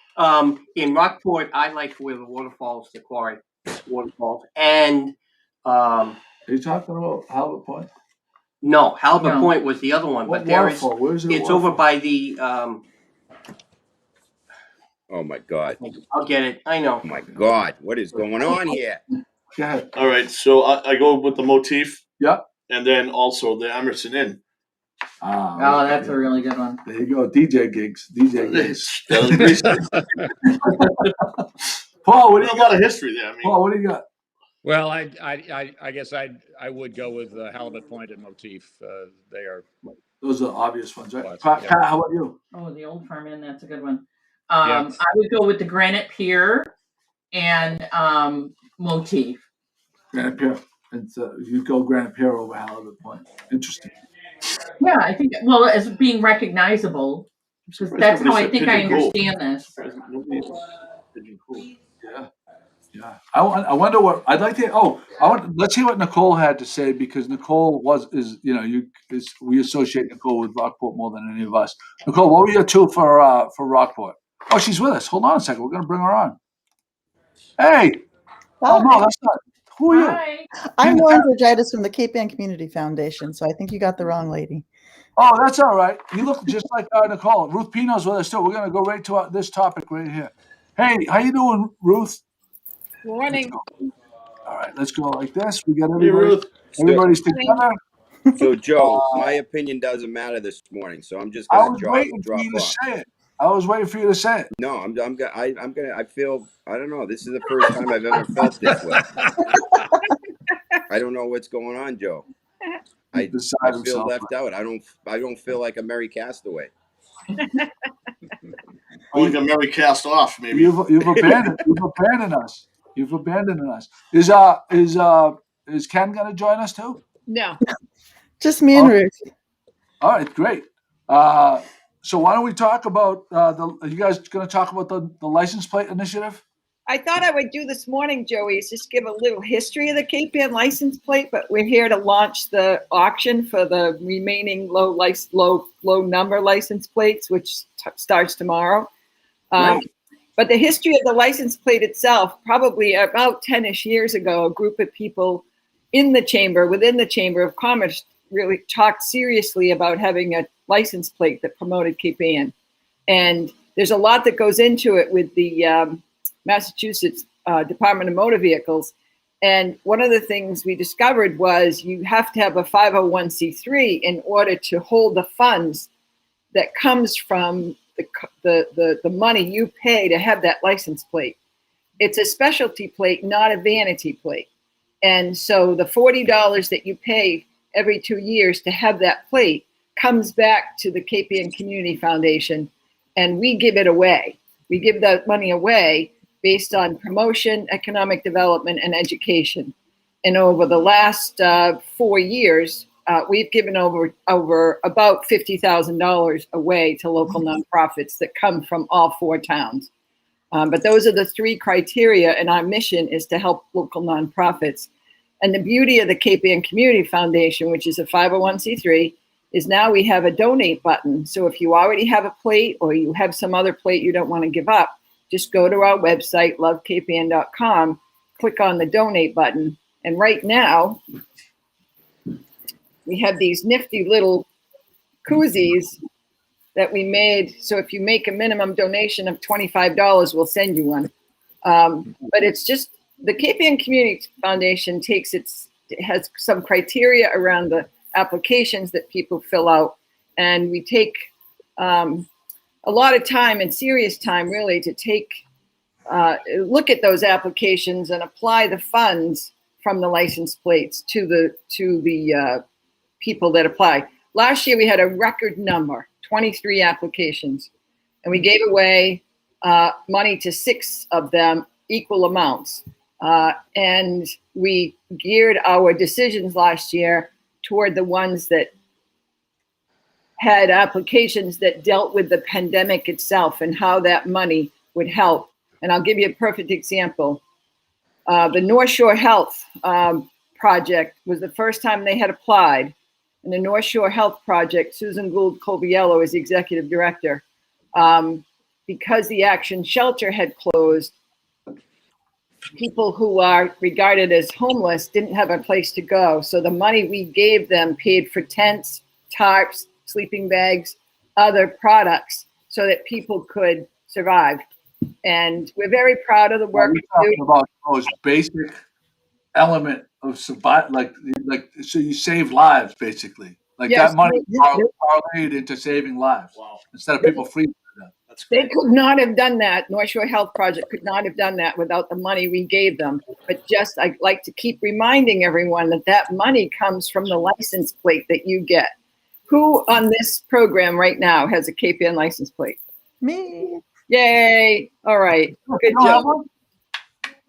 In Rockport, I like where the waterfalls, the quarry waterfalls, and Are you talking about Halibut Point? no, Halibut No. Point was the other one, What but there is. waterfall? Where's the It's waterfall? over by the. Oh my God. I'll get it. I know. Oh my God. What is going on here? Go ahead. All right, so I go with the motif. Yep. And then also the Emerson Inn. Oh, that's a really good one. There you go. DJ gigs. DJ gigs. There's Paul, what do a you lot got? of history there. I mean, Paul, what do you got? Well, I guess I would go with Halibut Point and motif. They are. Those are obvious ones, right? Lots, Pat, yeah. Pat, how about you? Oh, the Old Farm Inn, that's a good one. Yeah. I would go with the Granite Pier and motif. Granite Pier. And you go Granite Pier over Halibut Point. Interesting. Yeah, I think, well, as being recognizable, because that's how I think I understand this. Yeah. Yeah. I wonder what I'd like to. Let's hear what Nicole had to say, because Nicole we associate Nicole with Rockport more than any of us. Nicole, what were your two for Rockport? Oh, she's with us. Hold on a second. We're going to bring her on. Hey. Oh, no, that's not. Who are you? Hi. I'm Lauren Georgitis from the Cape Ann Community Foundation, so I think you got the wrong lady. Oh, that's all right. You look just like Nicole. Ruth Pino's with us too. We're going to go right to this topic right here. Hey, how you doing, Ruth? Morning. All right, let's go like this. We got Hey, Ruth. everybody's together. So, Joe, my opinion doesn't matter this morning, so I'm just I gonna was drop waiting for you to off. say it. I was waiting for you to say it. No, I'm gonna. I feel. I don't know. This is the first time I've ever felt this way. I don't know what's going on, Joe. I feel left out. I don't feel like a merry castaway. like a merry cast off, maybe. You've abandoned us. You've abandoned us. Is Ken gonna join us too? No. Just me and Ruth. All right, great. So why don't we talk about are you guys going to talk about the license plate initiative? I thought I would do this morning, Joey, is just give a little history of the Cape Ann license plate, but we're here to launch the auction for the remaining low number license plates, which starts tomorrow. Right. But the history of the license plate itself, probably about 10-ish years ago, a group of people within the Chamber of Commerce, really talked seriously about having a license plate that promoted Cape Ann. And there's a lot that goes into it with the Massachusetts Department of Motor Vehicles. And one of the things we discovered was you have to have a 501c3 in order to hold the funds that comes from the money you pay to have that license plate. It's a specialty plate, not a vanity plate. And so the $40 that you pay every 2 years to have that plate comes back to the Cape Ann Community Foundation, and we give it away. We give that money away based on promotion, economic development, and education. And over the last 4 years, we've given over about $50,000 away to local nonprofits that come from all 4 towns. But those are the 3 criteria, and our mission is to help local nonprofits. And the beauty of the Cape Ann Community Foundation, which is a 501c3, is now we have a donate button. So if you already have a plate or you have some other plate you don't want to give up, just go to our website, lovecapeann.com, click on the donate button. And right now, we have these nifty little koozies that we made. So if you make a minimum donation of $25, we'll send you one. But it's just, the Cape Ann Community Foundation has some criteria around the applications that people fill out. And we take a lot of time and serious time really to look at those applications and apply the funds from the license plates to the people that apply. Last year we had a record number, 23 applications, and we gave away money to 6 of them equal amounts. And we geared our decisions last year toward the ones that had applications that dealt with the pandemic itself and how that money would help. And I'll give you a perfect example. The North Shore Health Project was the first time they had applied. And the North Shore Health Project, Susan Gould Colviello is the executive director. Because the Action Shelter had closed, people who are regarded as homeless didn't have a place to go. So the money we gave them paid for tents, tarps, sleeping bags, other products so that people could survive. And we're very proud of the work we talking do. about those basic element of survival, like so you save lives basically. Like Yes, that money they- parlayed into saving lives. Wow. Instead of people freezing to death. That's They great. could not have done that. North Shore Health Project could not have done that without the money we gave them. But just, I'd like to keep reminding everyone that that money comes from the license plate that you get. Who on this program right now has a KPN license plate? Me. Yay. All right. Good You don't have job. one?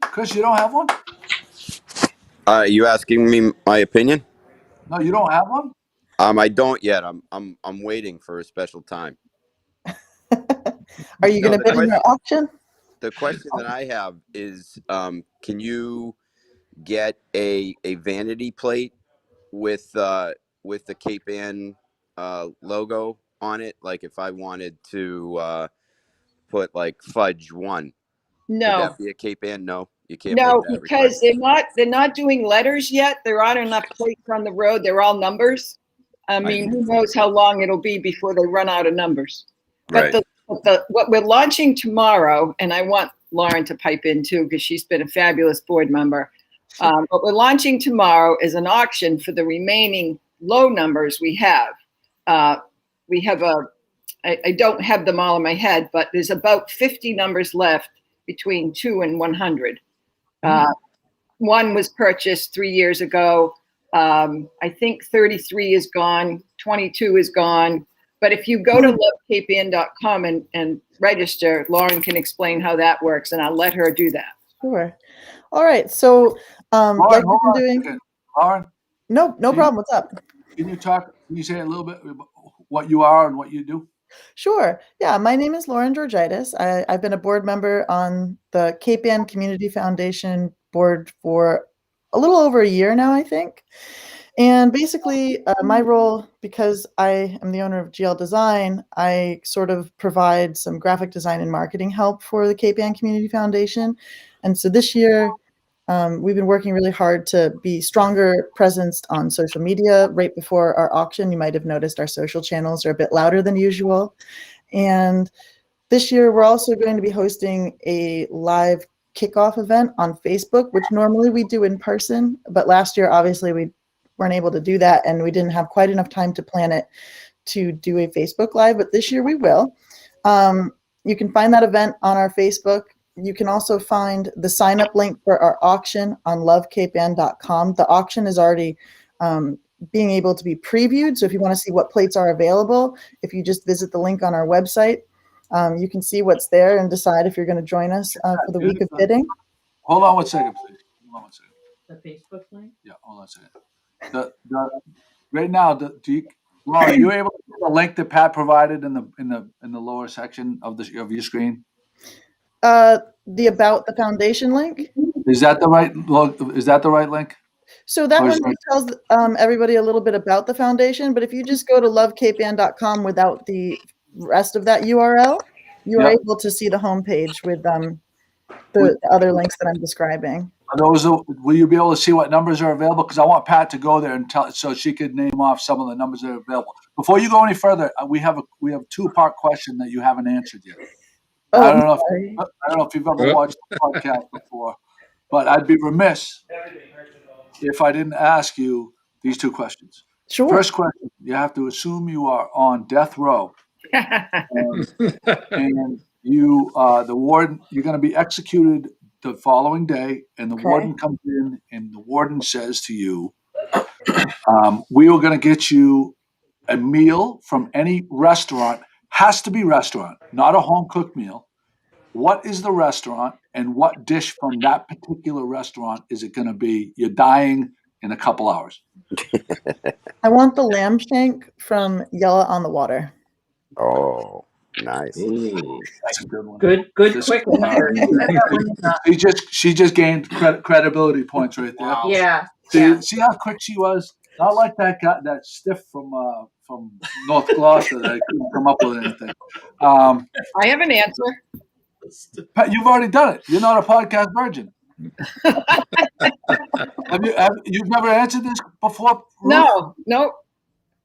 Chris, you don't have one? You asking me my opinion? No, you don't have one? I don't yet. I'm waiting for a special time. Are you No, going to the bid in your auction? The question that I have is, can you get a vanity plate with the Cape Ann logo on it? Like if I wanted to put like Fudge 1, would No, that be a Cape Ann? No, you can't no, make that because request. they're not doing letters yet. There aren't enough plates on the road. They're all numbers. I mean, who knows how long it'll be before they run out of numbers. But Right. what we're launching tomorrow, and I want Lauren to pipe in too, because she's been a fabulous board member. What we're launching tomorrow is an auction for the remaining low numbers we have. We have I don't have them all in my head, but there's about 50 numbers left between 2 and 100. One was purchased 3 years ago. I think 33 is gone, 22 is gone. But if you go to lovekpn.com and register, Lauren can explain how that works, and I'll let her do that. Sure. All right. So, Lauren, like we've hold on been a doing. second. Lauren, No problem. What's up? can you say a little bit about what you are and what you do? Sure. Yeah, my name is Lauren Georgitis. I've been a board member on the Cape Ann Community Foundation board for a little over a year now, I think. And basically, my role, because I am the owner of GL Design, I sort of provide some graphic design and marketing help for the Cape Ann Community Foundation. And so this year, we've been working really hard to be stronger presence on social media. Right before our auction, you might have noticed our social channels are a bit louder than usual. And this year, we're also going to be hosting a live kickoff event on Facebook, which normally we do in person. But last year, obviously, we weren't able to do that, and we didn't have quite enough time to plan it to do a Facebook Live. But this year, we will. You can find that event on our Facebook. You can also find the sign-up link for our auction on lovekpn.com. The auction is already being able to be previewed. So if you want to see what plates are available, if you just visit the link on our website, you can see what's there and decide if you're going to join us for the week of bidding. Hold on one second, please. Hold on one second. The Facebook link? Yeah, hold on a second. Right now, Lauren, are you able to put the link that Pat provided in the lower section of your screen? The About the Foundation link. Is that the right link? So that one tells everybody a little bit about the foundation, but if you just go to lovekpn.com without the rest of that URL, you are able to see the homepage with the other links that I'm describing. Will you be able to see what numbers are available? Because I want Pat to go there and tell, so she could name off some of the numbers that are available. Before you go any further, we have a 2-part question that you haven't answered yet. I don't know if you've ever watched the podcast before, but I'd be remiss if I didn't ask you these 2 questions. Sure. First question: you have to assume you are on death row, and you, the warden, you're going to be executed the following day, and the warden comes in, and the warden says to you, "We are going to get you a meal from any restaurant. Has to be restaurant, not a home cooked meal. what is the restaurant and what dish from that particular restaurant is it going to be? You're dying in a couple hours. I want the lamb shank from Yella on the Water. Oh, nice. That's a good one. Good, This- quick answer. She just gained credibility points right there. Wow. Yeah. See how quick she was? Not like that guy, that stiff from North Gloucester that I couldn't come up with anything. I have an answer. Pat, you've already done it. You're not a podcast virgin. You've never answered this before? Ruth? No.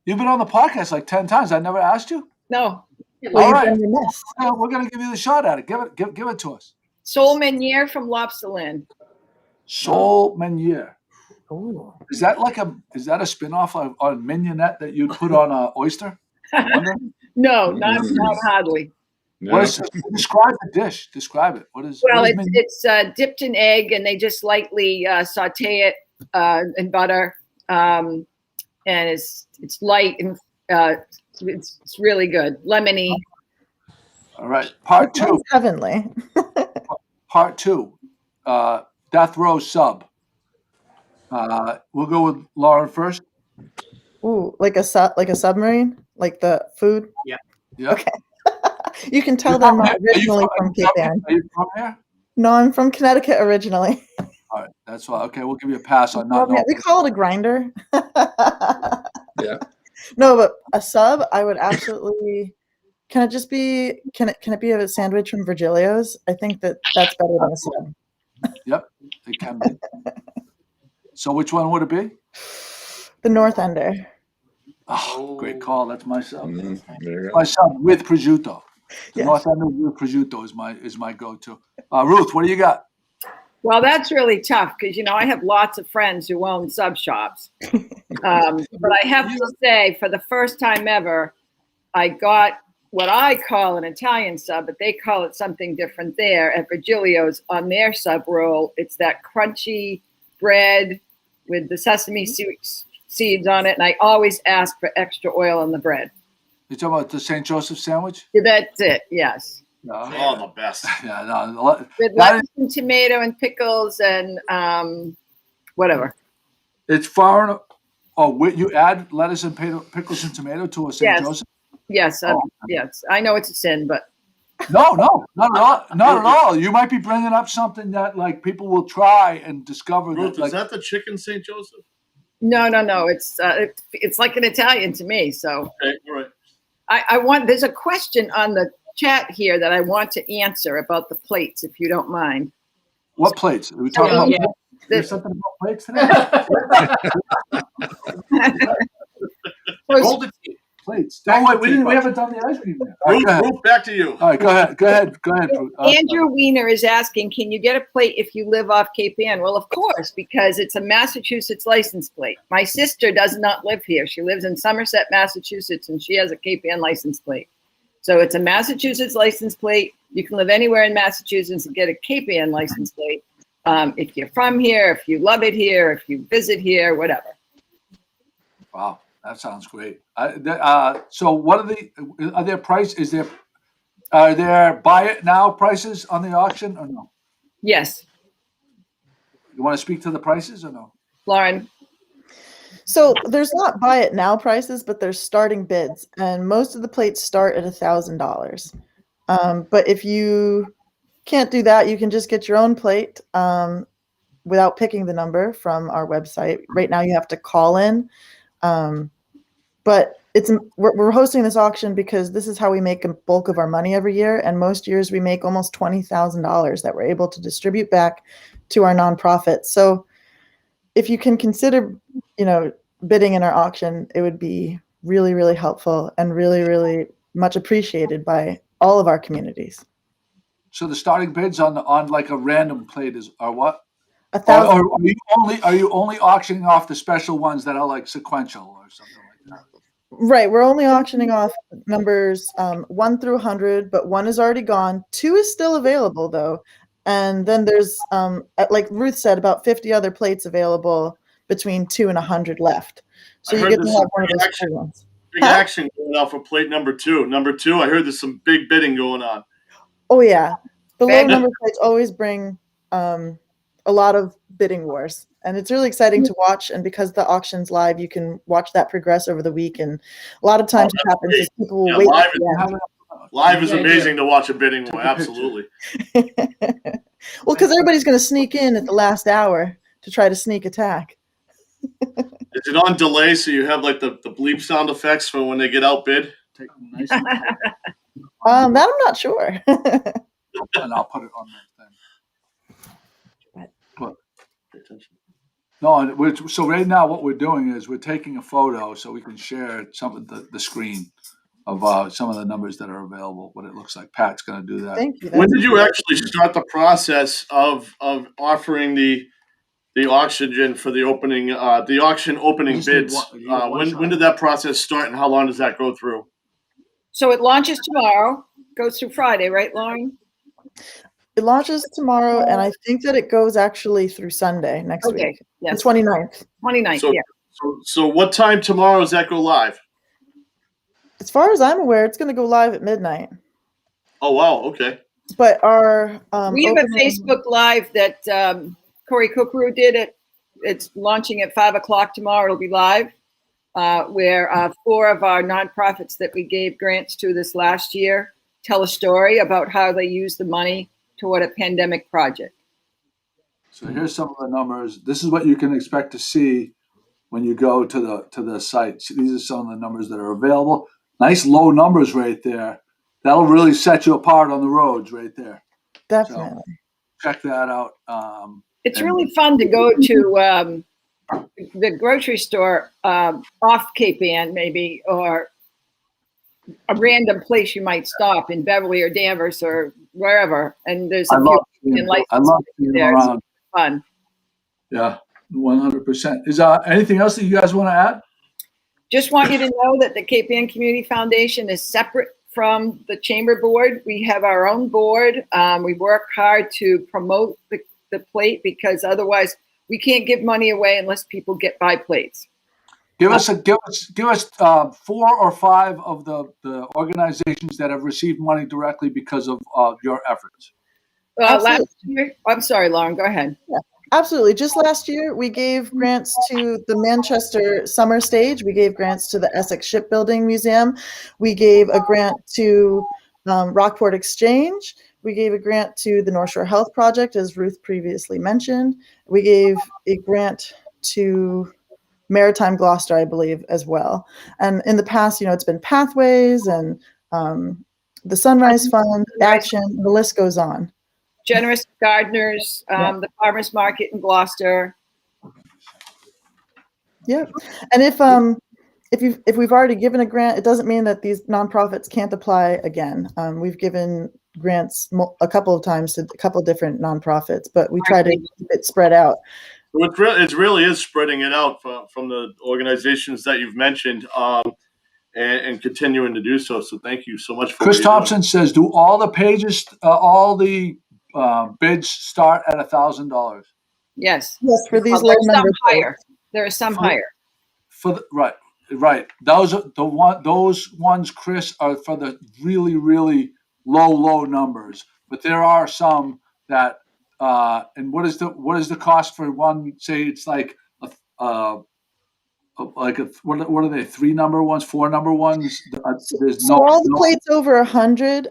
You've been on the podcast like 10 times. I never asked you. No. Well, All you've right. done your best. We're gonna give you the shot at it. Give it to us. Sol Meunier from Lobsterland. Sol Meunier. Ooh. Is that a spin-off on mignonette that you'd put on an oyster? No, not hardly. No. Describe the dish. Describe it. Well, It's dipped in egg, and they just lightly saute it in butter, and it's light and it's really good, lemony. all right. Part It sounds two. heavenly. Part two. Death row sub. We'll go with Lauren first. Ooh, like a submarine, like the food. Yeah. Okay. You can tell they're not originally from Cape Ann. Are you from here? No, I'm from Connecticut originally. All right. That's why. Okay, we'll give you a pass on not knowing. We call it a grinder. Yeah. No, but a sub, I would absolutely. Can it just be? Can it be a sandwich from Virgilio's? I think that's better than a sub. Yep, it can be. So which one would it be? The North Ender. Oh, great call. That's my sub. There you go. My sub with prosciutto. The Yes. North End with prosciutto is my go-to. Ruth, what do you got? Well, that's really tough because I have lots of friends who own sub shops. But I have to say, for the first time ever, I got what I call an Italian sub, but they call it something different there at Virgilio's on their sub roll. It's that crunchy bread with the sesame seeds on it, and I always ask for extra oil on the bread. You talking about the St. Joseph sandwich? That's it, yes. No. Oh, the best. Yeah, no. With That lettuce and tomato and pickles and whatever. It's foreign. Oh, you add lettuce and pickles and tomato to a St. Yes. Joseph? Yes, yes. I know it's a sin, but No, not at all. Not at all. You might be bringing up something that like people will try and discover. Ruth, that, is that the chicken St. Joseph? no. It's like an Italian to me. So Okay, all right. I want. There's a question on the chat here that I want to answer about the plates, if you don't mind. What plates? Are we talking about? Yeah. There's something about plates today. Hold it. Plates. Oh wait, we haven't done the ice cream yet. All right, Ruth, go ahead. Ruth, back to you. All right, go ahead. Ruth. Andrew Weiner is asking, can you get a plate if you live off Cape Ann? Well, of course, because it's a Massachusetts license plate. My sister does not live here. She lives in Somerset, Massachusetts, and she has a Cape Ann license plate. So it's a Massachusetts license plate. You can live anywhere in Massachusetts and get a Cape Ann license plate. If you're from here, if you love it here, if you visit here, whatever. Wow, that sounds great. So what are there are there buy it now prices on the auction or no? Yes, You want to speak to the prices or no? Lauren. So there's not buy it now prices, but there's starting bids, and most of the plates start at $1,000. But if you can't do that, you can just get your own plate without picking the number from our website. Right now, you have to call in. But we're hosting this auction because this is how we make a bulk of our money every year, and most years we make almost $20,000 that we're able to distribute back to our nonprofit. So if you can consider, bidding in our auction, it would be really, really helpful and really, really much appreciated by all of our communities. So the starting bids on like a random plate are what? $1,000. Or are you only auctioning off the special ones that are like sequential or something like that? Right. We're only auctioning off numbers 1 through 100, but 1 is already gone. 2 is still available, though. And then there's, like Ruth said, about 50 other plates available between 2 and 100 left. So I you heard get to there's have some one of big those action. free ones. Big action going on for plate number 2. Number 2, I heard there's some big bidding going on. Oh, yeah. The low number plates always bring a lot of bidding wars, and it's really exciting to watch. And because the auction's live, you can watch that progress over the week. And a lot of times what happens is people will wait. Live is amazing to watch a bidding war. Absolutely. Well, because everybody's going to sneak in at the last hour to try to sneak attack. Is it on delay so you have like the bleep sound effects for when they get outbid? That I'm not sure. And I'll put it on that thing. No, so right now what we're doing is we're taking a photo so we can share some of the screen of some of the numbers that are available, what it looks like. Pat's going to do that. Thank you. When did you actually start the process of offering the oxygen for the opening, the auction opening bids? When did that process start, and how long does that go through? So it launches tomorrow, goes through Friday, right, Lauren? It launches tomorrow, and I think that it goes actually through Sunday next week. Yes. The 29th. 29th, So, yeah. So what time tomorrow does that go live? As far as I'm aware, it's going to go live at midnight. Oh, wow. Okay. But our we have a Facebook Live that Corey Kukru did. It's launching at 5 o'clock tomorrow. It'll be live, where 4 of our nonprofits that we gave grants to this last year tell a story about how they use the money toward a pandemic project. So here's some of the numbers. This is what you can expect to see when you go to the site. These are some of the numbers that are available. Nice low numbers right there. That'll really set you apart on the roads right there. Definitely. So check that out. It's really fun to go to the grocery store off Cape Ann maybe, or a random place you might stop in Beverly or Danvers or wherever. And there's a few I love seeing them around. It's fun. Yeah, 100%. Is anything else that you guys want to add? Just want you to know that the Cape Ann Community Foundation is separate from the Chamber Board. We have our own board. We work hard to promote the plate because otherwise we can't give money away unless people buy plates. Give us 4 or 5 of the organizations that have received money directly because of your efforts. Last year, I'm sorry, Lauren, go ahead. Yeah. Absolutely. Just last year, we gave grants to the Manchester Summer Stage. We gave grants to the Essex Shipbuilding Museum. We gave a grant to Rockport Exchange. We gave a grant to the North Shore Health Project, as Ruth previously mentioned. We gave a grant to Maritime Gloucester, I believe, as well. And in the past, it's been Pathways and the Sunrise Fund, Action, the list goes on. Generous Gardeners, the Farmers Market in Gloucester. Yeah, and if we've already given a grant, it doesn't mean that these nonprofits can't apply again. We've given grants a couple of times to a couple of different nonprofits, but we try to keep it spread out. It really is spreading it out from the organizations that you've mentioned. And continuing to do so. So thank you so much for Chris Thompson says, do all the pages, all the bids start at $1,000? Yes. Yes, for these low numbers. There are some higher. Right. Those ones, Chris, are for the really, really low numbers. But there are some that and what is the cost for one? Say it's like what are they? 3 number ones, 4 number ones? All the plates over 100.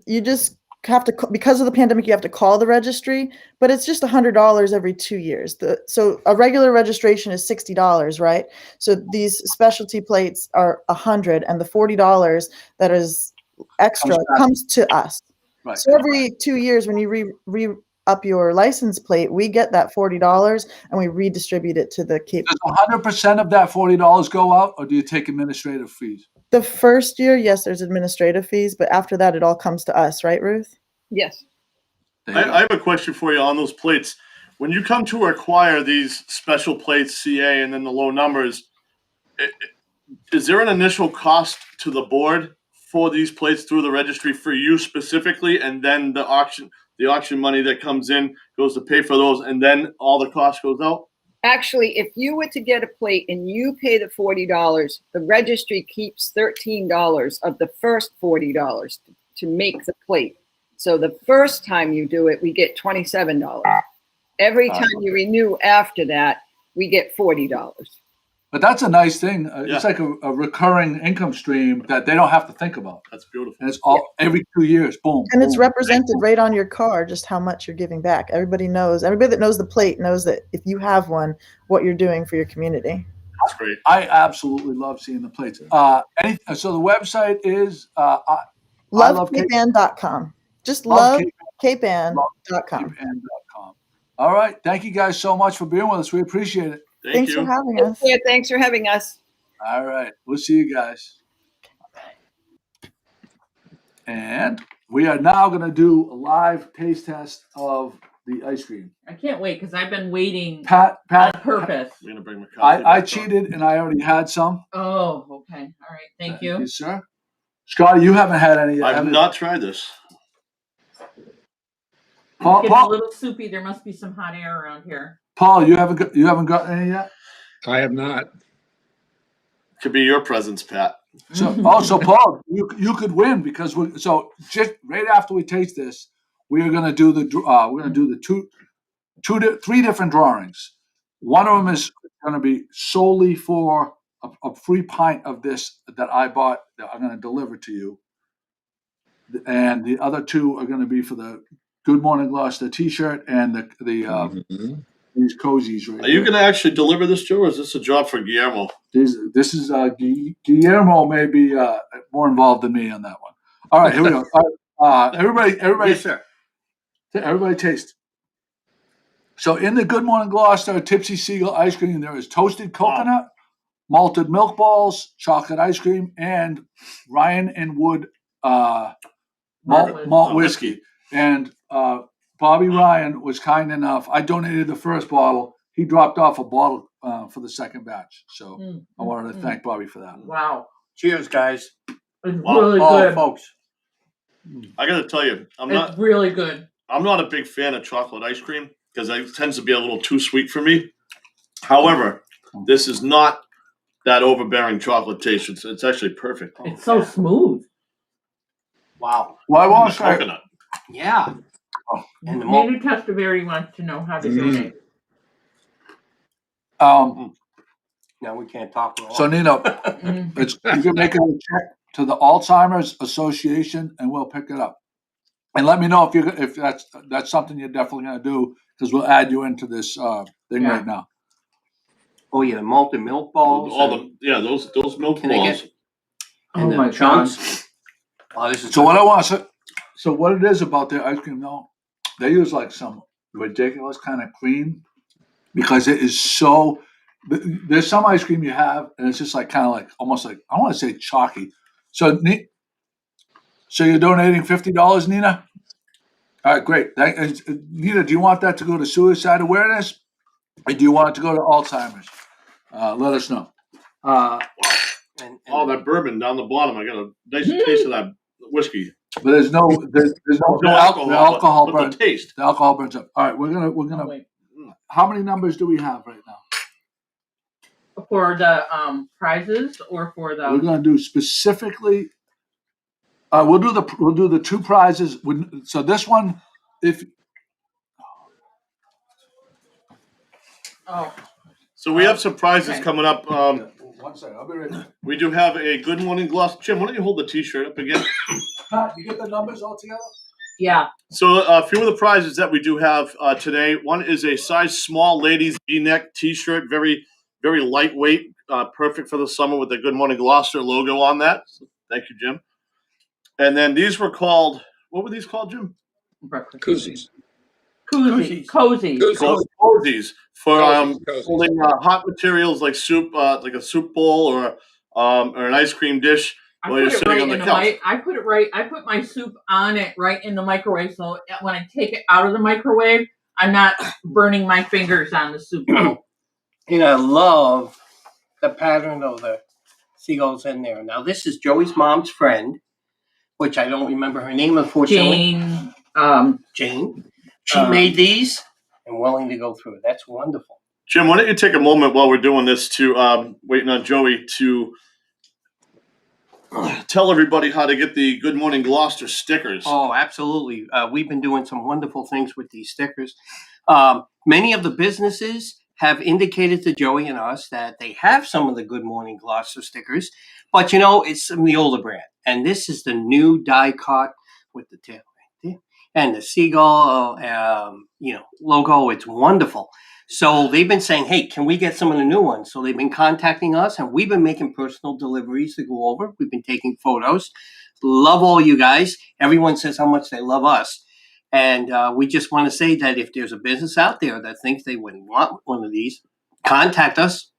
You just have to, because of the pandemic, you have to call the registry, but it's just $100 every 2 years. So a regular registration is $60, right? So these specialty plates are $100, and the $40 that is extra comes to us. Right. So every 2 years, when you re up your license plate, we get that $40 and we redistribute it to the Cape. Does 100% of that $40 go out, or do you take administrative fees? The first year, yes, there's administrative fees, but after that, it all comes to us, right, Ruth? Yes. I have a question for you on those plates. When you come to acquire these special plates, CA, and then the low numbers, is there an initial cost to the board for these plates through the registry for you specifically, and then the auction money that comes in goes to pay for those, and then all the cost goes out? Actually, if you were to get a plate and you pay the $40, the registry keeps $13 of the first $40 to make the plate. So the first time you do it, we get $27. Every time you renew after that, we get $40. But that's a nice thing. It's like a recurring income stream that they don't have to think about. That's beautiful. And it's all every 2 years, boom. And it's boom, represented boom. right on your car, just how much you're giving back. Everybody that knows the plate knows that if you have one, what you're doing for your community. That's great. I absolutely love seeing the plates. So the website is LoveCapeAnn.com. Just LoveCapeAnn.com. CapeAnn.com. All right. Thank you guys so much for being with us. We appreciate it. Thanks for having us. Yeah, thanks for having us. All right. We'll see you guys. And we are now going to do a live taste test of the ice cream. I can't wait because I've been waiting Pat, on purpose. We're gonna bring McCarthy I back cheated and I already had some. Oh, okay. All right. Thank you. Yes, sir. Scotty, you haven't had any yet. I've not tried this. Paul, It's getting a little soupy. There must be some hot air around here. Paul, you haven't gotten any yet? I have not. Could be your presence, Pat. So Paul, you could win because just right after we taste this, we are going to do the three different drawings. One of them is going to be solely for a free pint of this that I bought that I'm going to deliver to you, and the other two are going to be for the Good Morning Gloucester T-shirt and these cozies right Are you going to actually deliver this, Joe, or is this a job for Guillermo? This is Guillermo may be more involved than me on that one. All right, here we go. Everybody, Yes, sir. Everybody taste. So in the Good Morning Gloucester Tipsy Seagull ice cream, there is toasted coconut, malted milk balls, chocolate ice cream, and Ryan and Wood malt whiskey. And Bobby Ryan was kind enough. I donated the first bottle. He dropped off a bottle for the second batch. So I wanted to thank Bobby for that. Wow. Cheers, guys. It's really good. Folks. I got to tell you, It's really good. I'm not a big fan of chocolate ice cream because it tends to be a little too sweet for me. However, this is not that overbearing chocolate taste. It's actually perfect. It's so smooth. Wow. Well, I want to say, coconut. Yeah. And the Nina Testaveri wants to know how to donate. Now we can't talk. So Nina, you can make a check to the Alzheimer's Association, and we'll pick it up. And let me know if that's something you're definitely going to do, because we'll add you into this thing right now. Oh yeah, the malted milk balls. Those milk balls. And the chunks. Oh, this is so. What I want to say. So what it is about their ice cream, though, they use like some ridiculous kind of cream because it is so. There's some ice cream you have, and it's just like kind of like almost like I want to say chalky. So you're donating $50, Nina? All right, great. Nina, do you want that to go to Suicide Awareness, or do you want it to go to Alzheimer's? Let us know. That bourbon down the bottom. I got a nice taste of that whiskey. But there's no alcohol but burns. The taste. The alcohol burns up. All right, we're gonna. How many numbers do we have right now? For the prizes or for the? We're gonna do specifically. We'll do the two prizes. So this one, So we have some prizes coming up. 1 second, I'll be ready. We do have a Good Morning Gloucester. Jim, why don't you hold the T-shirt up again? Pat, you get the numbers all together? Yeah. So a few of the prizes that we do have today. One is a size small ladies V-neck T-shirt, very, very lightweight, perfect for the summer with the Good Morning Gloucester logo on that. So thank you, Jim. And then these were called. What were these called, Jim? Koozies. Cozies for holding hot materials like soup, like a soup bowl or an ice cream dish while you're sitting on the couch. I put my soup on it right in the microwave, so when I take it out of the microwave, I'm not burning my fingers on the soup bowl. And I love the pattern of the seagulls in there. Now this is Joey's mom's friend, which I don't remember her name, unfortunately. Jane. She made these and willing to go through it. That's wonderful. Jim, why don't you take a moment while we're doing this to waiting on Joey to tell everybody how to get the Good Morning Gloucester stickers. Oh, absolutely. We've been doing some wonderful things with these stickers. Many of the businesses have indicated to Joey and us that they have some of the Good Morning Gloucester stickers, but it's from the older brand. And this is the new die cut with the tail right there and the seagull, logo. It's wonderful. So they've been saying, hey, can we get some of the new ones? So they've been contacting us, and we've been making personal deliveries to go over. We've been taking photos. Love all you guys. Everyone says how much they love us. And we just want to say that if there's a business out there that thinks they would want one of these, contact us,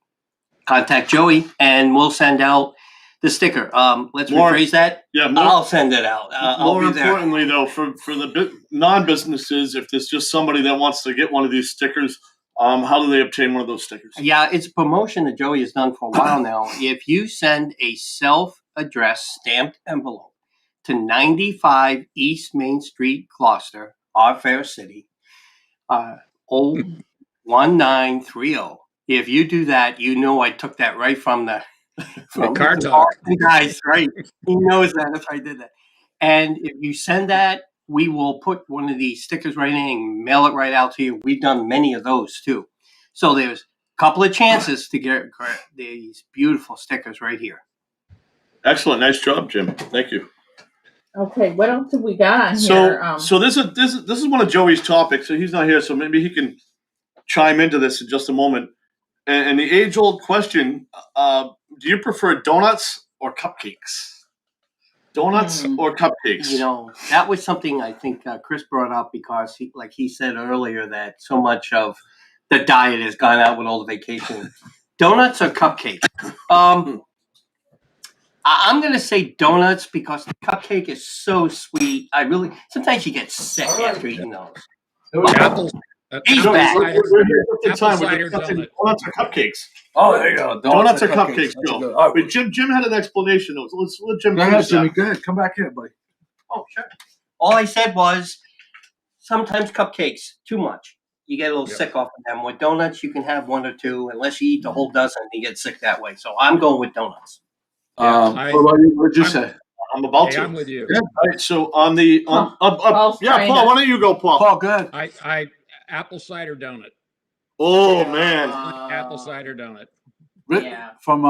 contact Joey, and we'll send out the sticker. Let's rephrase that. Yeah, I'll send it out. More importantly, though, for the non-businesses, if there's just somebody that wants to get one of these stickers, how do they obtain one of those stickers? Yeah, it's a promotion that Joey has done for a while now. If you send a self-addressed stamped envelope to 95 East Main Street, Gloucester, our fair city, 01930. If you do that, I took that right from the car talk. Guys, right? He knows that. That's why I did that. And if you send that, we will put one of these stickers right in and mail it right out to you. We've done many of those too. So there's a couple of chances to get these beautiful stickers right here. Excellent. Nice job, Jim. Thank you. Okay, what else have we got on here? So this is one of Joey's topics. So he's not here, so maybe he can chime into this in just a moment. And the age-old question: do you prefer donuts or cupcakes? Donuts or cupcakes? That was something I think Chris brought up because, he said earlier, that so much of the diet has gone out with all the vacation. Donuts or cupcakes? I'm going to say donuts because the cupcake is so sweet. Sometimes you get sick after eating those. Apples. Donuts or cupcakes. Oh, there you go. Donuts or cupcakes, Joe. All right, but Jim had an explanation. Let's let Jim. Go ahead, Jimmy. Go ahead. Come back here, buddy. Oh, sure. All I said was sometimes cupcakes, too much. You get a little sick off of them. With donuts, you can have one or two. Unless you eat the whole dozen, you get sick that way. So I'm going with donuts. What about you? What did you say? I'm about to. I'm with you. Yeah. All right, so on the Paul, Paul, why don't you go, Paul? Paul, go ahead. I apple cider donut. Oh man, Apple cider donut. From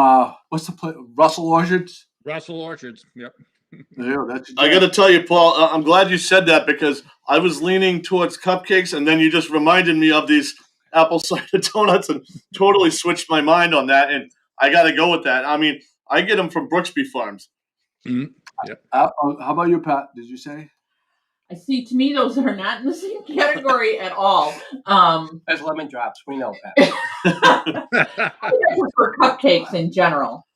what's the place? Russell Orchards. Russell Orchards. Yep. Yeah, that's. I got to tell you, Paul. I'm glad you said that because I was leaning towards cupcakes, and then you just reminded me of these apple cider donuts, and totally switched my mind on that. And I got to go with that. I mean, I get them from Brooksby Farms. Mm-hmm. Yep. How about you, Pat? Did you say? I see. To me, those are not in the same category at all. As lemon drops, we know that. I prefer cupcakes in general.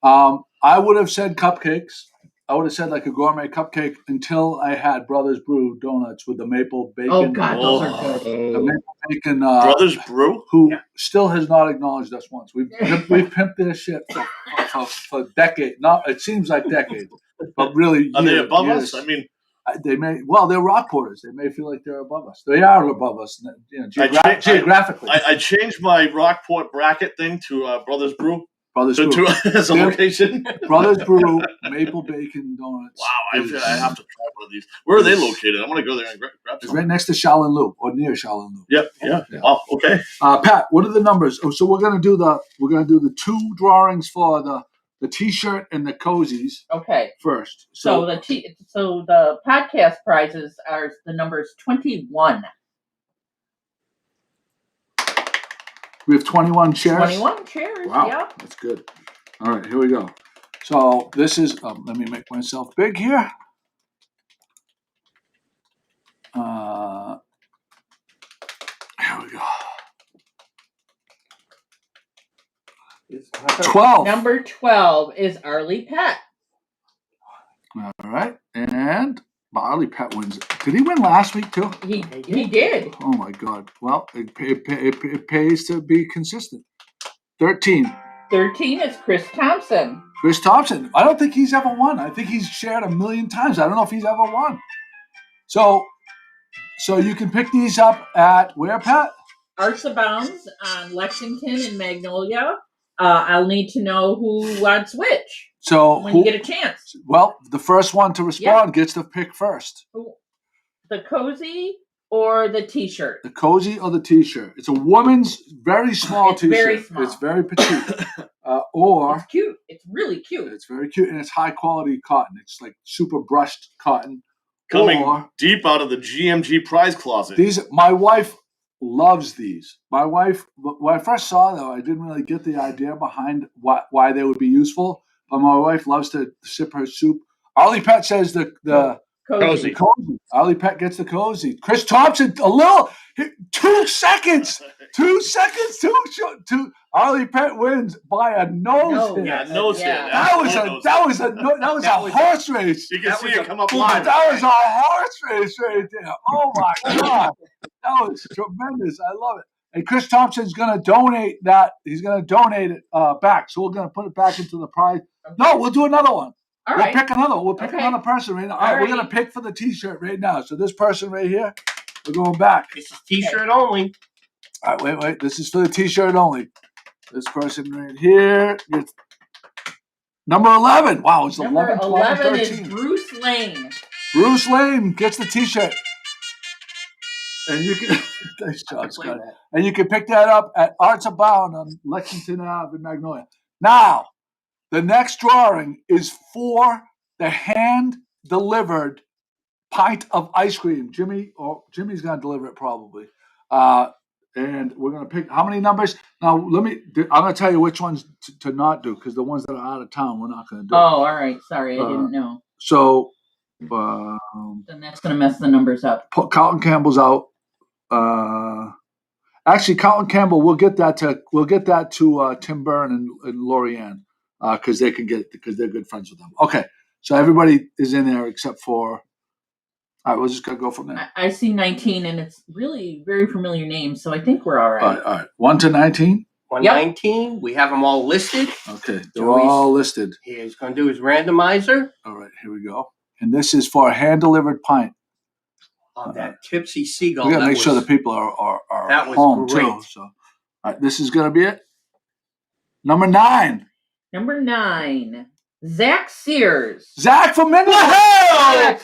I would have said cupcakes. I would have said like a gourmet cupcake until I had Brothers Brew donuts with the maple bacon. Oh God, those are good. The maple bacon. Brothers Brew, who still has not acknowledged us once. We've pimped their shit for decades. No, it seems like decades, but really, are they above us? I mean. They may. Well, they're Rockporters. They may feel like they're above us. They are above us, geographically. I changed my Rockport bracket thing to Brothers Brew. Brothers Brew as a location. Brothers Brew maple bacon donuts. Wow, I have to try one of these. Where are they located? I want to go there and grab some. It's right next to Shaolin Loop or near Shaolin Loop. Yep. Yeah. Oh, okay. Pat, what are the numbers? Oh, so we're gonna do the two drawings for the T-shirt and the cozies. Okay. First. So the podcast prizes are the numbers 21. We have 21 chairs. 21 chairs. Wow, Yep. that's good. All right, here we go. So this is. Let me make myself big here. Here we go. 12. Number 12 is Arlie Pett. All right, and Arlie Pett wins. Did he win last week too? He did. Oh my God! Well, it pays to be consistent. 13. 13 is Chris Thompson. Chris Thompson. I don't think he's ever won. I think he's shared 1,000,000 times. I don't know if he's ever won. So you can pick these up at where, Pat? Arts Abounds on Lexington and Magnolia. I'll need to know who wants which. So when you get a chance. Well, the first one to respond gets to pick first. The cozy or the T-shirt? The cozy or the T-shirt? It's a woman's very small T-shirt. Very small. It's very petite. Or it's cute. It's really cute. It's very cute, and it's high quality cotton. It's like super brushed cotton. Coming deep out of the GMG prize closet. My wife loves these. My wife, when I first saw them, I didn't really get the idea behind why they would be useful. But my wife loves to sip her soup. Ollie Pett says the cozy. Ollie Pett gets the cozy. Chris Thompson, 2 seconds. 2 seconds. Ollie Pett wins by a nose hit. Yeah, nose hit. That was a horse race. You can see it come up live. That was a horse race right there. Oh my God, that was tremendous. I love it. And Chris Thompson's going to donate that. He's going to donate it back. So we're going to put it back into the prize. Okay. No, we'll do another one. All we'll right. pick another. We'll pick another person right now. All right, we're going to pick for the T-shirt right now. So this person right here, we're going back. This is T-shirt only. All right, wait. This is for the T-shirt only. This person right here gets number 11. Wow, it's number 11, 12, 11 13. is Bruce Lane. Bruce Lane gets the T-shirt. And you can nice job, Scott. And you can pick that up at Arts Abound on Lexington Ave in Magnolia. Now, the next drawing is for the hand-delivered pint of ice cream. Jimmy's going to deliver it probably. And we're going to pick how many numbers. Now, I'm going to tell you which ones to not do, because the ones that are out of town, we're not going to do. Oh, all right. Sorry, I didn't know. So, then that's going to mess the numbers up. Carlton Campbell's out. Actually, Carlton Campbell, we'll get that to Tim Byrne and Lorianne, because they're good friends with them. Okay, so everybody is in there except for. All right, we're just gonna go from there. I see 19, and it's really very familiar names, so I think we're all right. All right. 1 to 19. 119. We have them all listed. Okay, they're all listed. He's going to do his randomizer. All right, here we go. And this is for a hand-delivered pint. On that Tipsy Seagull. We gotta make sure the people are that was home great. too. So, all right, this is gonna be it. Number 9. Number 9, Zach Sears. Zach from Minnesota.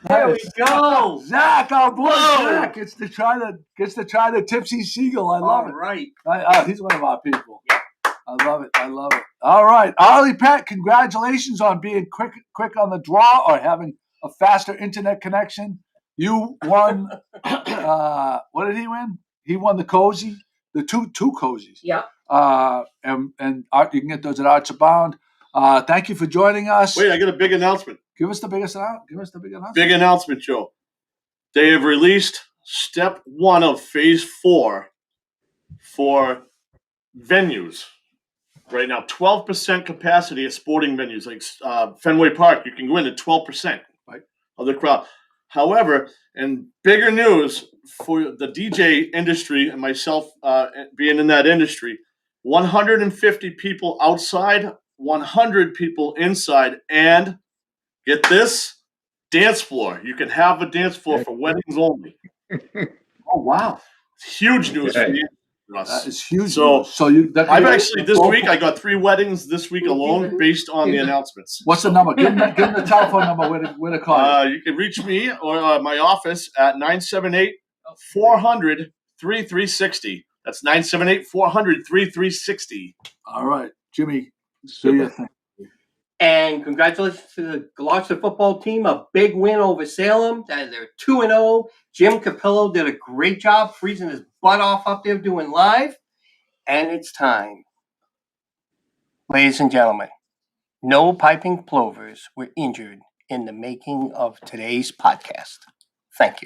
There we go. Zach, our boy Zach gets to try the Tipsy Seagull. I love it. Right. He's one of our people. Yep. I love it. All right, Ollie Pett, congratulations on being quick on the draw or having a faster internet connection. You won. What did he win? He won the cozy, the two cozies. Yep. And you can get those at Arts Abound. Thank you for joining us. Wait, I got a big announcement. Give us the big announcement. Big announcement, Joe. They have released step 1 of phase 4 for venues. Right now, 12% capacity at sporting venues like Fenway Park. You can go in at 12% of the crowd. However, and bigger news for the DJ industry and myself being in that industry, 150 people outside, 100 people inside, and get this, dance floor. You can have a dance floor for weddings only. Oh, wow. It's huge news for you. That is huge. So I've actually this week I got 3 weddings this week alone based on the announcements. What's the number? Give them the telephone number where to call you. You can reach me or my office at 978-400-3360. That's 978-400-3360. All right, Jimmy. Do your thing. And congratulations to the Gloucester football team. A big win over Salem. They're 2-0. Jim Capello did a great job freezing his butt off up there doing live. And it's time. Ladies and gentlemen, no piping plovers were injured in the making of today's podcast. Thank you.